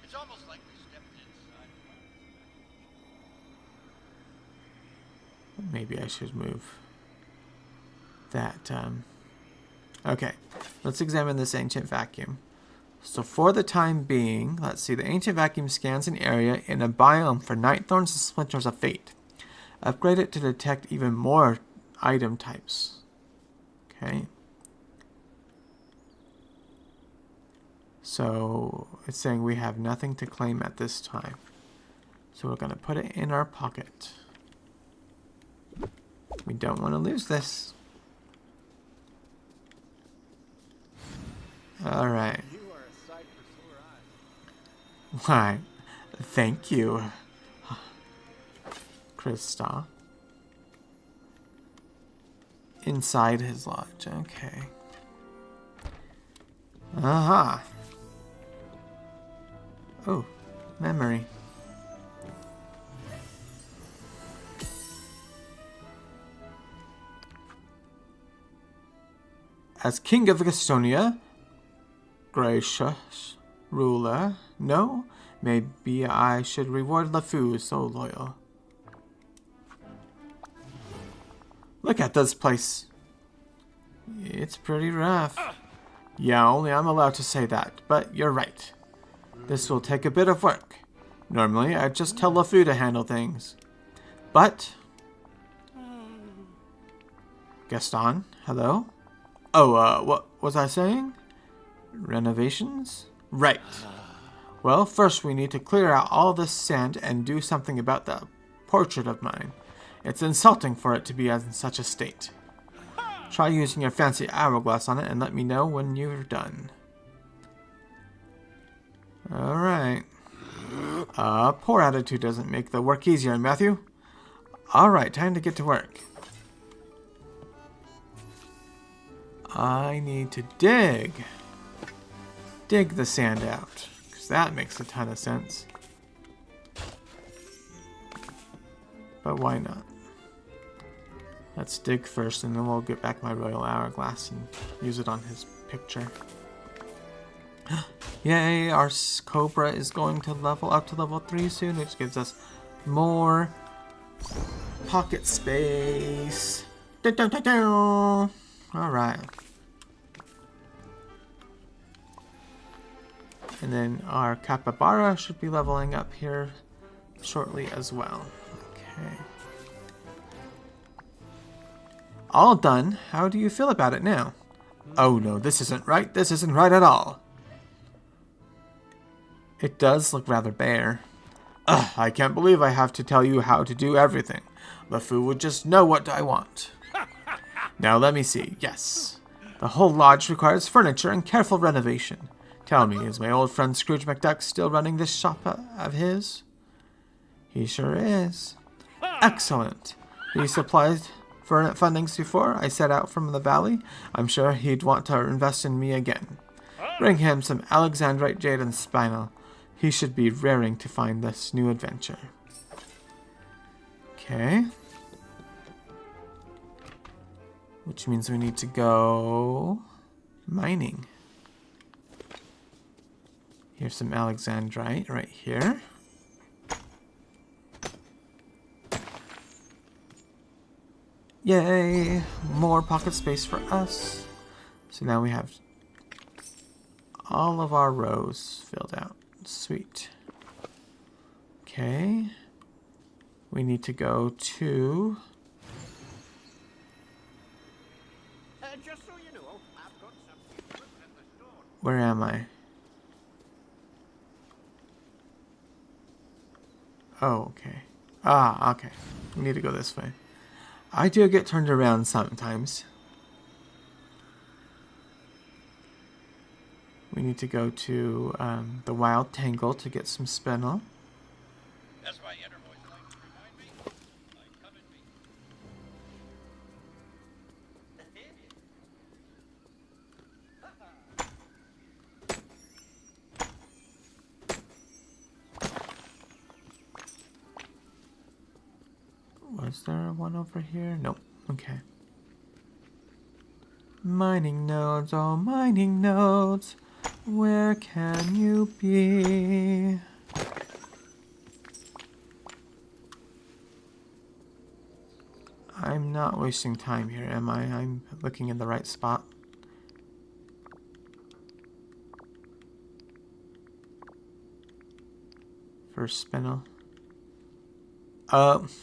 It's almost like we stepped inside. Maybe I should move that. Okay, let's examine this ancient vacuum. So for the time being, let's see, the ancient vacuum scans an area in a biome for night thorns and splinters of fate. Upgrade it to detect even more item types. Okay. So it's saying we have nothing to claim at this time. So we're going to put it in our pocket. We don't want to lose this. Alright. You are a sight for sore eyes. Why, thank you, Krista. Inside his lodge, okay. Aha. Oh, memory. As King of Gastonia, gracious ruler, no, maybe I should reward LeFou, so loyal. Look at this place. It's pretty rough. Yeah, only I'm allowed to say that, but you're right. This will take a bit of work. Normally, I'd just tell LeFou to handle things. But Gaston, hello? Oh, what was I saying? Renovations? Right. Well, first we need to clear out all this sand and do something about that portrait of mine. It's insulting for it to be in such a state. Try using your fancy hourglass on it and let me know when you're done. Alright. Poor attitude doesn't make the work easier, Matthew. Alright, time to get to work. I need to dig the sand out, because that makes a ton of sense. But why not? Let's dig first, and then we'll get back my Royal Hourglass and use it on his picture. Yay, our Cobra is going to level up to level 3 soon, which gives us more pocket space. Alright. And then our Capybara should be leveling up here shortly as well. Okay. All done. How do you feel about it now? Oh no, this isn't right. This isn't right at all. It does look rather bare. Ugh, I can't believe I have to tell you how to do everything. LeFou would just know what I want. Now let me see. Yes. The whole lodge requires furniture and careful renovation. Tell me, is my old friend Scrooge McDuck still running this shop of his? He sure is. Excellent. He supplied fundings before I set out from the valley. I'm sure he'd want to invest in me again. Bring him some Alexandrite jade and spinel. He should be raring to find this new adventure. Okay. Which means we need to go mining. Here's some Alexandrite right here. Yay! More pocket space for us. So now we have all of our rows filled out. Sweet. Okay. We need to go to... Just so you know, I've got some secrets at the store. Where am I? Oh, okay. Ah, okay. We need to go this way. I do get turned around sometimes. We need to go to the Wild Tangle to get some spinel. That's why inner voice like to remind me. Like, come and meet. Was there one over here? Nope. Okay. Mining nodes, oh mining nodes, where can you be? I'm not wasting time here, am I? I'm looking in the right spot. First spinel.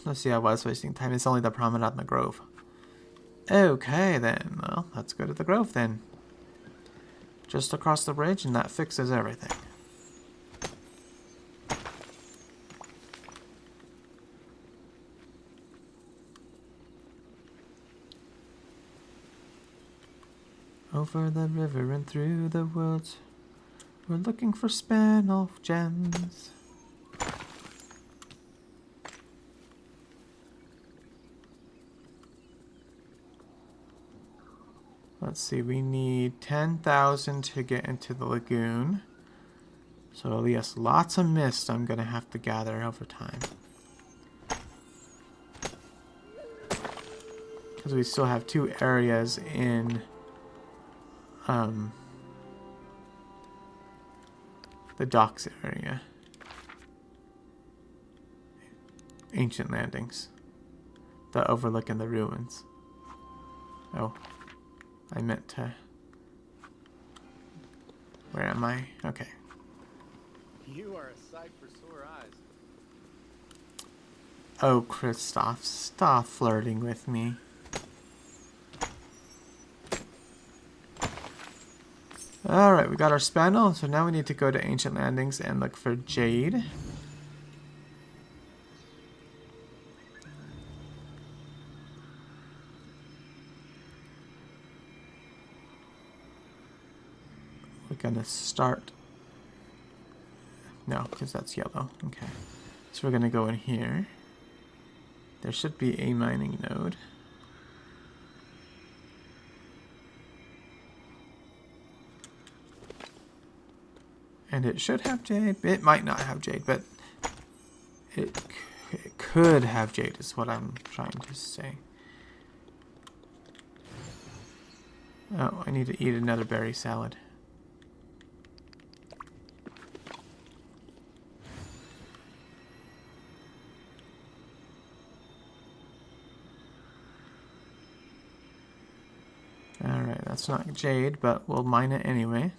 Let's see, I was wasting time. It's only the promenade in the grove. Okay, then. Well, let's go to the grove, then. Just across the bridge, and that fixes everything. Over the river and through the woods, we're looking for spinel gems. Let's see, we need 10,000 to get into the lagoon. So yes, lots of mist I'm going to have to gather over time. Because we still have 2 areas in the docks area. Ancient landings. The overlook and the ruins. Oh. I meant to... Where am I? Okay. You are a sight for sore eyes. Oh, Kristoff, stop flirting with me. Alright, we got our spandrel, so now we need to go to Ancient Landings and look for jade. We're gonna start... No, because that's yellow. Okay. So we're gonna go in here. There should be a mining node. And it should have jade. It might not have jade, but it could have jade is what I'm trying to say. Oh, I need to eat another berry salad. Alright, that's not jade, but we'll mine it anyway.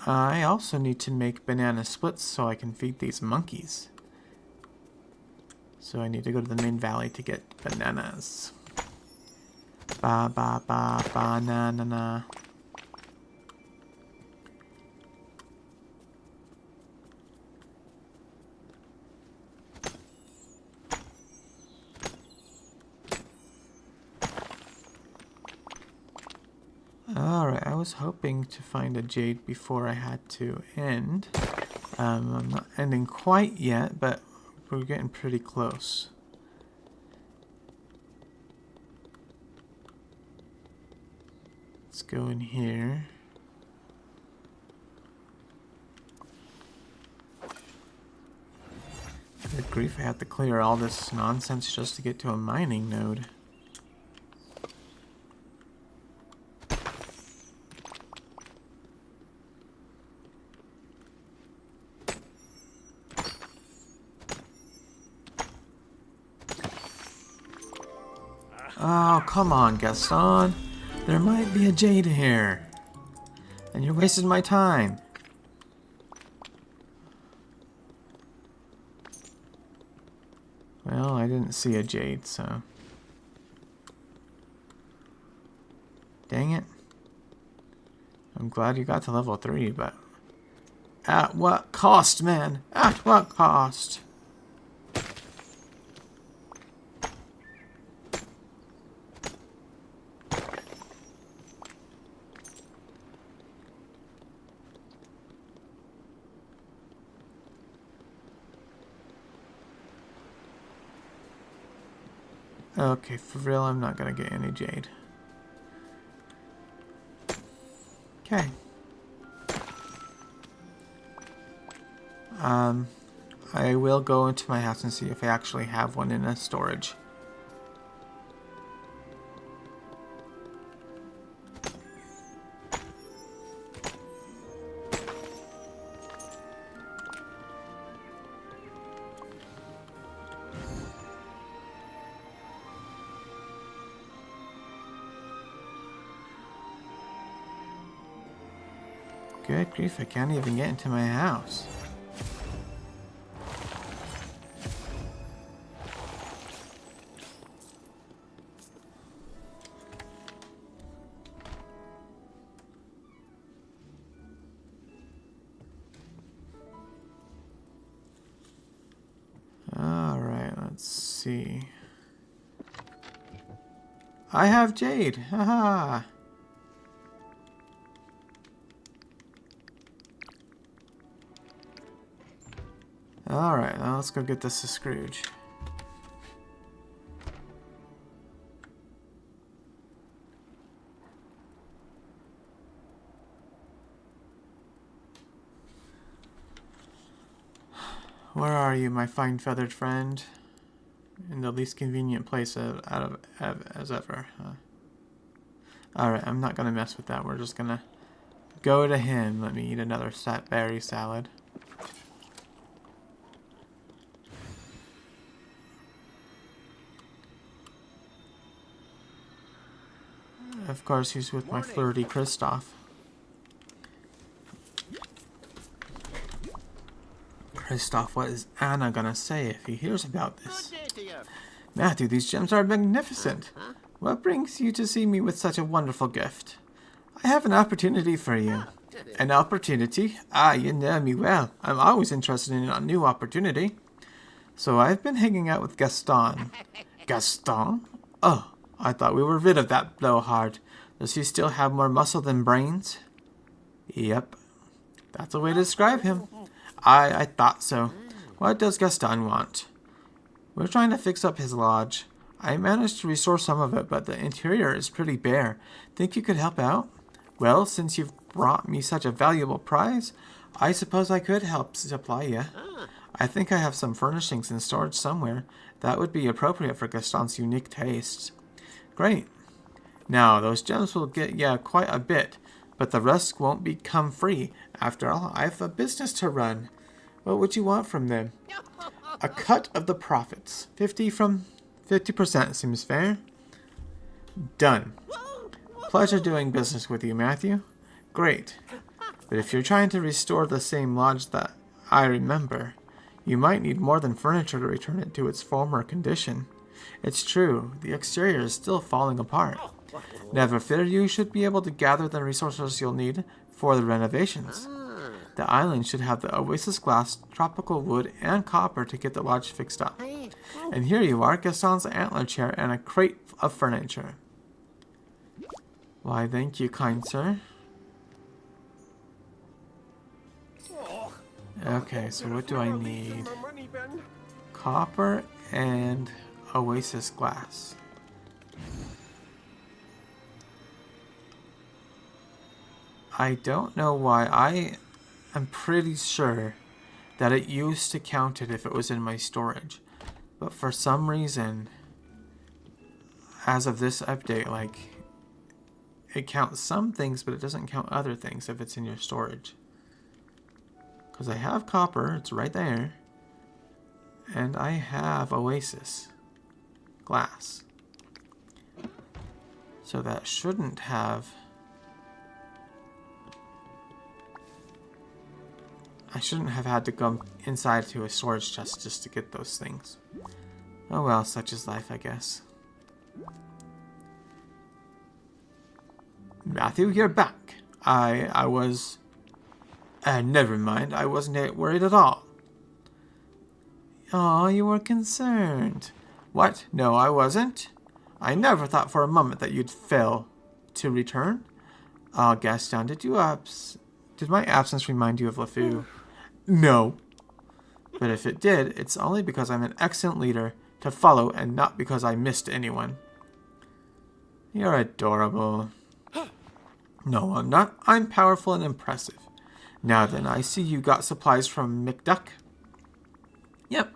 I also need to make banana splits so I can feed these monkeys. So I need to go to the main valley to get bananas. Ba ba ba banana. Alright, I was hoping to find a jade before I had to end. I'm not ending quite yet, but we're getting pretty close. Let's go in here. Good grief, I have to clear all this nonsense just to get to a mining node. Oh, come on, Gaston. There might be a jade here. And you're wasting my time. Well, I didn't see a jade, so... Dang it. I'm glad you got to level 3, but... At what cost, man? At what cost? Okay, for real, I'm not gonna get any jade. Okay. I will go into my house and see if I actually have one in a storage. Good grief, I can't even get into my house. Alright, let's see. I have jade! Haha! Alright, now let's go get this to Scrooge. Where are you, my fine feathered friend? In the least convenient place as ever. Alright, I'm not gonna mess with that. We're just gonna go to him. Let me eat another berry salad. Of course, he's with my flirty Kristoff. Kristoff, what is Anna gonna say if he hears about this? Good day to you. Matthew, these gems are magnificent. What brings you to see me with such a wonderful gift? I have an opportunity for you. An opportunity? Ah, you know me well. I'm always interested in a new opportunity. So I've been hanging out with Gaston. Gaston? Oh, I thought we were rid of that blowhard. Does he still have more muscle than brains? Yep. That's a way to describe him. I thought so. What does Gaston want? We're trying to fix up his lodge. I managed to restore some of it, but the interior is pretty bare. Think you could help out? Well, since you've brought me such a valuable prize, I suppose I could help supply you. I think I have some furnishings in storage somewhere that would be appropriate for Gaston's unique tastes. Great. Now, those gems will get you quite a bit, but the rest won't become free. After all, I have a business to run. What would you want from them? A cut of the profits. 50% seems fair. Done. Pleasure doing business with you, Matthew. Great. But if you're trying to restore the same lodge that I remember, you might need more than furniture to return it to its former condition. It's true, the exterior is still falling apart. Never fear, you should be able to gather the resources you'll need for the renovations. The island should have the oasis glass, tropical wood, and copper to get the lodge fixed up. And here you are, Gaston's antler chair and a crate of furniture. Why, thank you, kind sir. Okay, so what do I need? Copper and oasis glass. I don't know why. I'm pretty sure that it used to count it if it was in my storage. But for some reason, as of this update, like, it counts some things, but it doesn't count other things if it's in your storage. Because I have copper, it's right there. And I have oasis glass. So that shouldn't have... I shouldn't have had to go inside to a storage chest just to get those things. Oh well, such is life, I guess. Matthew, you're back. I was... never mind, I wasn't worried at all. Oh, you were concerned. What? No, I wasn't. I never thought for a moment that you'd fail to return. Oh, Gaston, did my absence remind you of LeFou? No. But if it did, it's only because I'm an excellent leader to follow and not because I missed anyone. You're adorable. No, I'm not. I'm powerful and impressive. Now then, I see you got supplies from McDuck. Yep.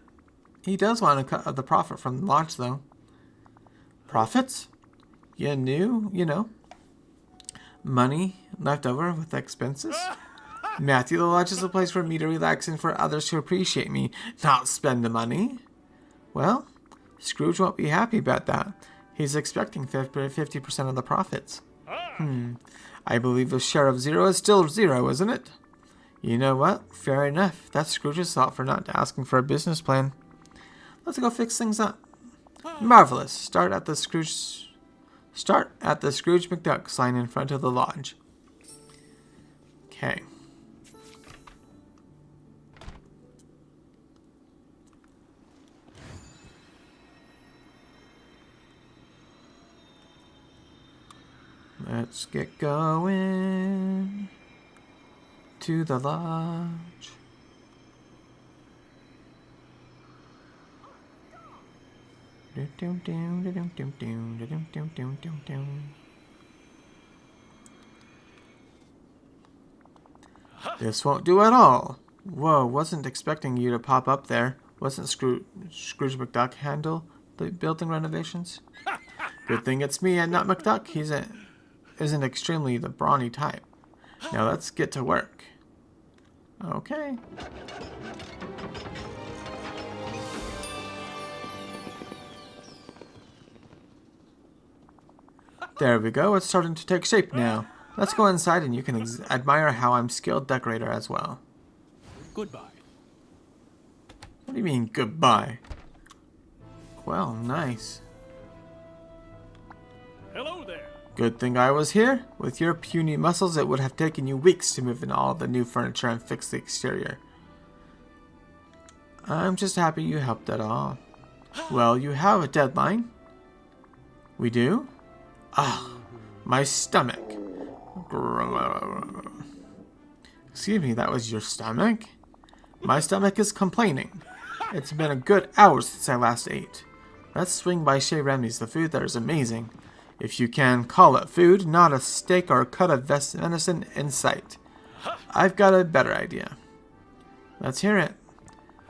He does want a cut of the profit from the lodge, though. Profits? You know. Money left over with expenses. Matthew, the lodge is a place for me to relax and for others to appreciate me, not spend the money. Well, Scrooge won't be happy about that. He's expecting 50% of the profits. I believe the share of 0 is still 0, isn't it? You know what? Fair enough. That's Scrooge's thought for not asking for a business plan. Let's go fix things up. Marvelous. Start at the Scrooge McDuck sign in front of the lodge. Okay. Let's get going to the lodge. This won't do at all. Whoa, wasn't expecting you to pop up there. Wasn't Scrooge McDuck handle the building renovations? Good thing it's me and not McDuck. He isn't extremely the brawny type. Now let's get to work. Okay. There we go. It's starting to take shape now. Let's go inside and you can admire how I'm skilled decorator as well. Goodbye. What do you mean, goodbye? well, nice. Hello there. Good thing I was here. With your puny muscles, it would have taken you weeks to move in all the new furniture and fix the exterior. I'm just happy you helped at all. Well, you have a deadline. We do? Ah, my stomach. Excuse me, that was your stomach? My stomach is complaining. It's been a good hour since I last ate. Let's swing by Chez Remy's. The food there is amazing. If you can call it food, not a steak or a cut of venison in sight. I've got a better idea. Let's hear it.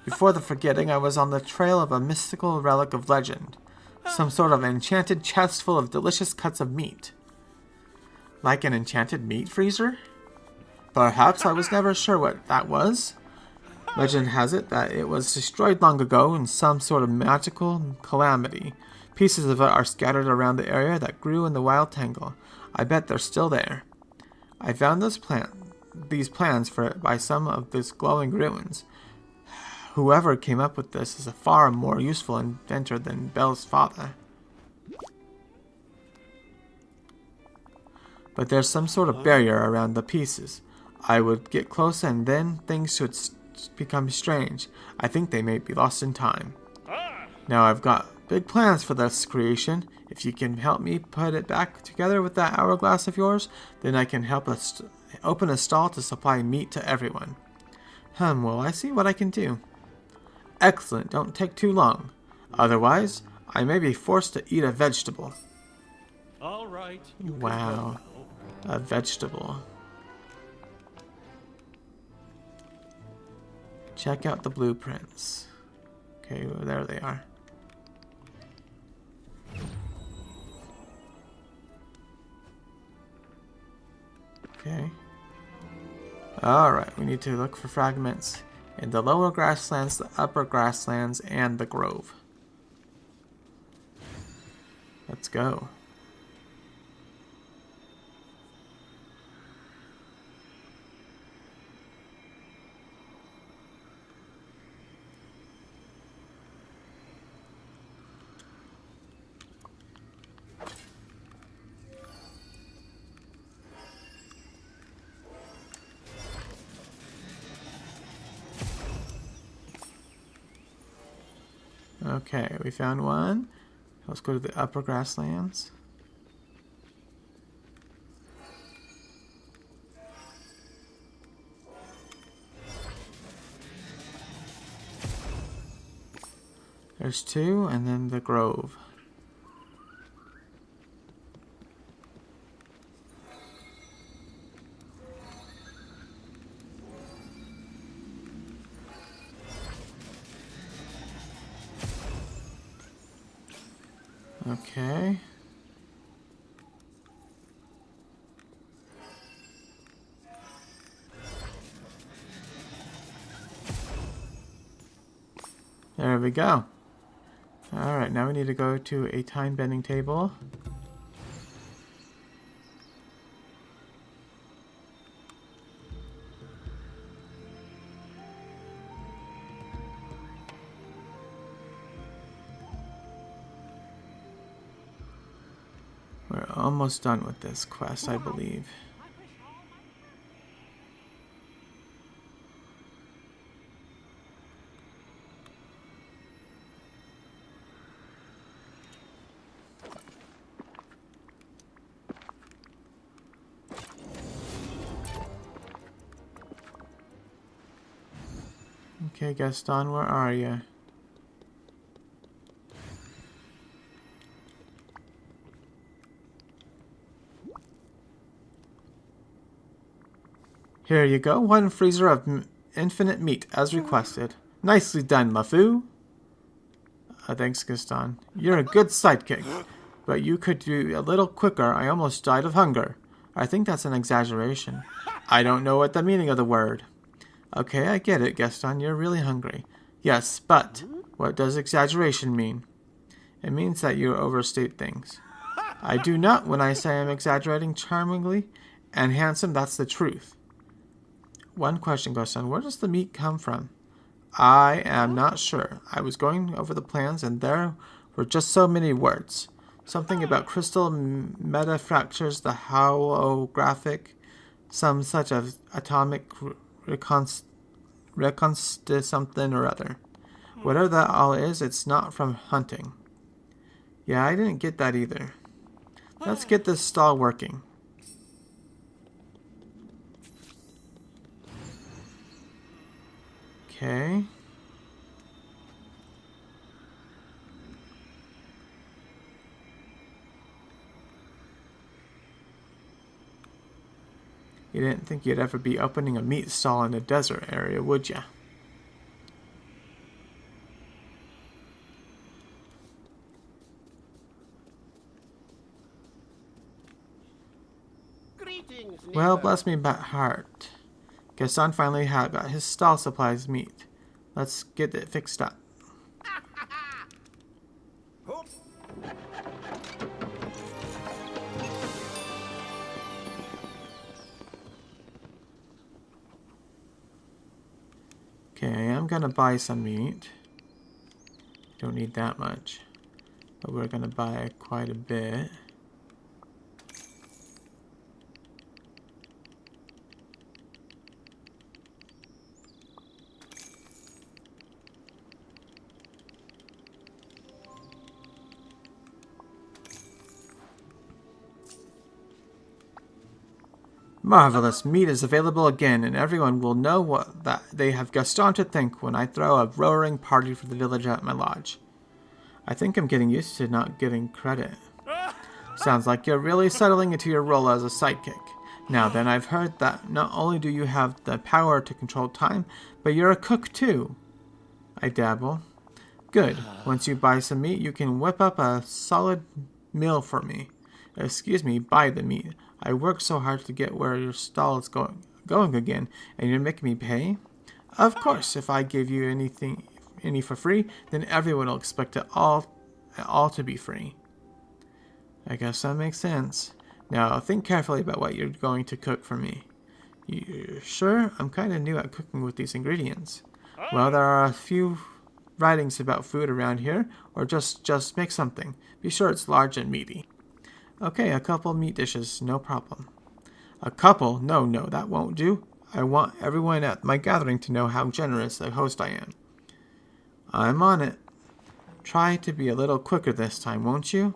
Before the forgetting, I was on the trail of a mystical relic of legend. Some sort of enchanted chest full of delicious cuts of meat. Like an enchanted meat freezer? Perhaps. I was never sure what that was. Legend has it that it was destroyed long ago in some sort of magical calamity. Pieces of it are scattered around the area that grew in the wild tangle. I bet they're still there. I found these plans for it by some of these glowing ruins. Whoever came up with this is a far more useful inventor than Belle's father. But there's some sort of barrier around the pieces. I would get close and then things should become strange. I think they may be lost in time. Now I've got big plans for this creation. If you can help me put it back together with that hourglass of yours, then I can help us open a stall to supply meat to everyone. Well, I see what I can do. Excellent, don't take too long. Otherwise, I may be forced to eat a vegetable. All right. Wow, a vegetable. Check out the blueprints. Okay, well, there they are. Okay. Alright, we need to look for fragments in the lower grasslands, the upper grasslands, and the grove. Let's go. Okay, we found one. Let's go to the upper grasslands. There's two, and then the grove. Okay. There we go. Alright, now we need to go to a time bending table. We're almost done with this quest, I believe. Okay, Gaston, where are you? Here you go, one freezer of infinite meat, as requested. Nicely done, LeFou. Thanks, Gaston. You're a good sidekick, but you could do a little quicker. I almost died of hunger. I think that's an exaggeration. I don't know what the meaning of the word. Okay, I get it, Gaston. You're really hungry. Yes, but what does exaggeration mean? It means that you overstate things. I do not when I say I'm exaggerating charmingly and handsome. That's the truth. One question, Gaston. Where does the meat come from? I am not sure. I was going over the plans and there were just so many words. Something about crystal metafractures, the holographic, some such of atomic something or other. Whatever that all is, it's not from hunting. Yeah, I didn't get that either. Let's get this stall working. Okay. You didn't think you'd ever be opening a meat stall in a desert area, would ya? Greetings, Well, neighbor. bless me heart. Gaston finally got his stall supplies meat. Let's get it fixed up. Hoop. Okay, I'm gonna buy some meat. Don't need that much, but we're gonna buy quite a bit. Marvelous, meat is available again, and everyone will know what that they have Gaston to thank when I throw a roaring party for the village at my lodge. I think I'm getting used to not getting credit. Sounds like you're really settling into your role as a sidekick. Now then, I've heard that not only do you have the power to control time, but you're a cook too. I dabble. Good. Once you buy some meat, you can whip up a solid meal for me. Excuse me, buy the meat. I worked so hard to get where your stall is going again, and you're making me pay? Of course, if I give you any for free, then everyone will expect it all to be free. I guess that makes sense. Now, think carefully about what you're going to cook for me. You sure? I'm kind of new at cooking with these ingredients. Well, there are a few writings about food around here, or just make something. Be sure it's large and meaty. Okay, a couple meat dishes, no problem. A couple? No, that won't do. I want everyone at my gathering to know how generous a host I am. I'm on it. Try to be a little quicker this time, won't you?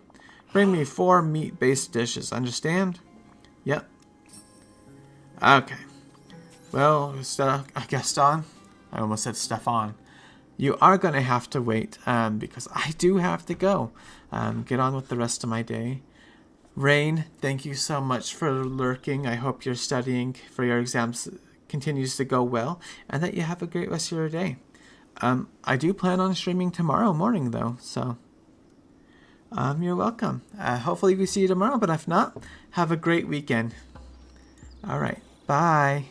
Bring me 4 meat-based dishes, understand? Yep. Okay. Well, Gaston? I almost said Stefan. You are going to have to wait, because I do have to go. Get on with the rest of my day. Rain, thank you so much for lurking. I hope your studying for your exams continues to go well, and that you have a great rest of your day. I do plan on streaming tomorrow morning, though, so you're welcome. Hopefully we see you tomorrow, but if not, have a great weekend. All right, bye.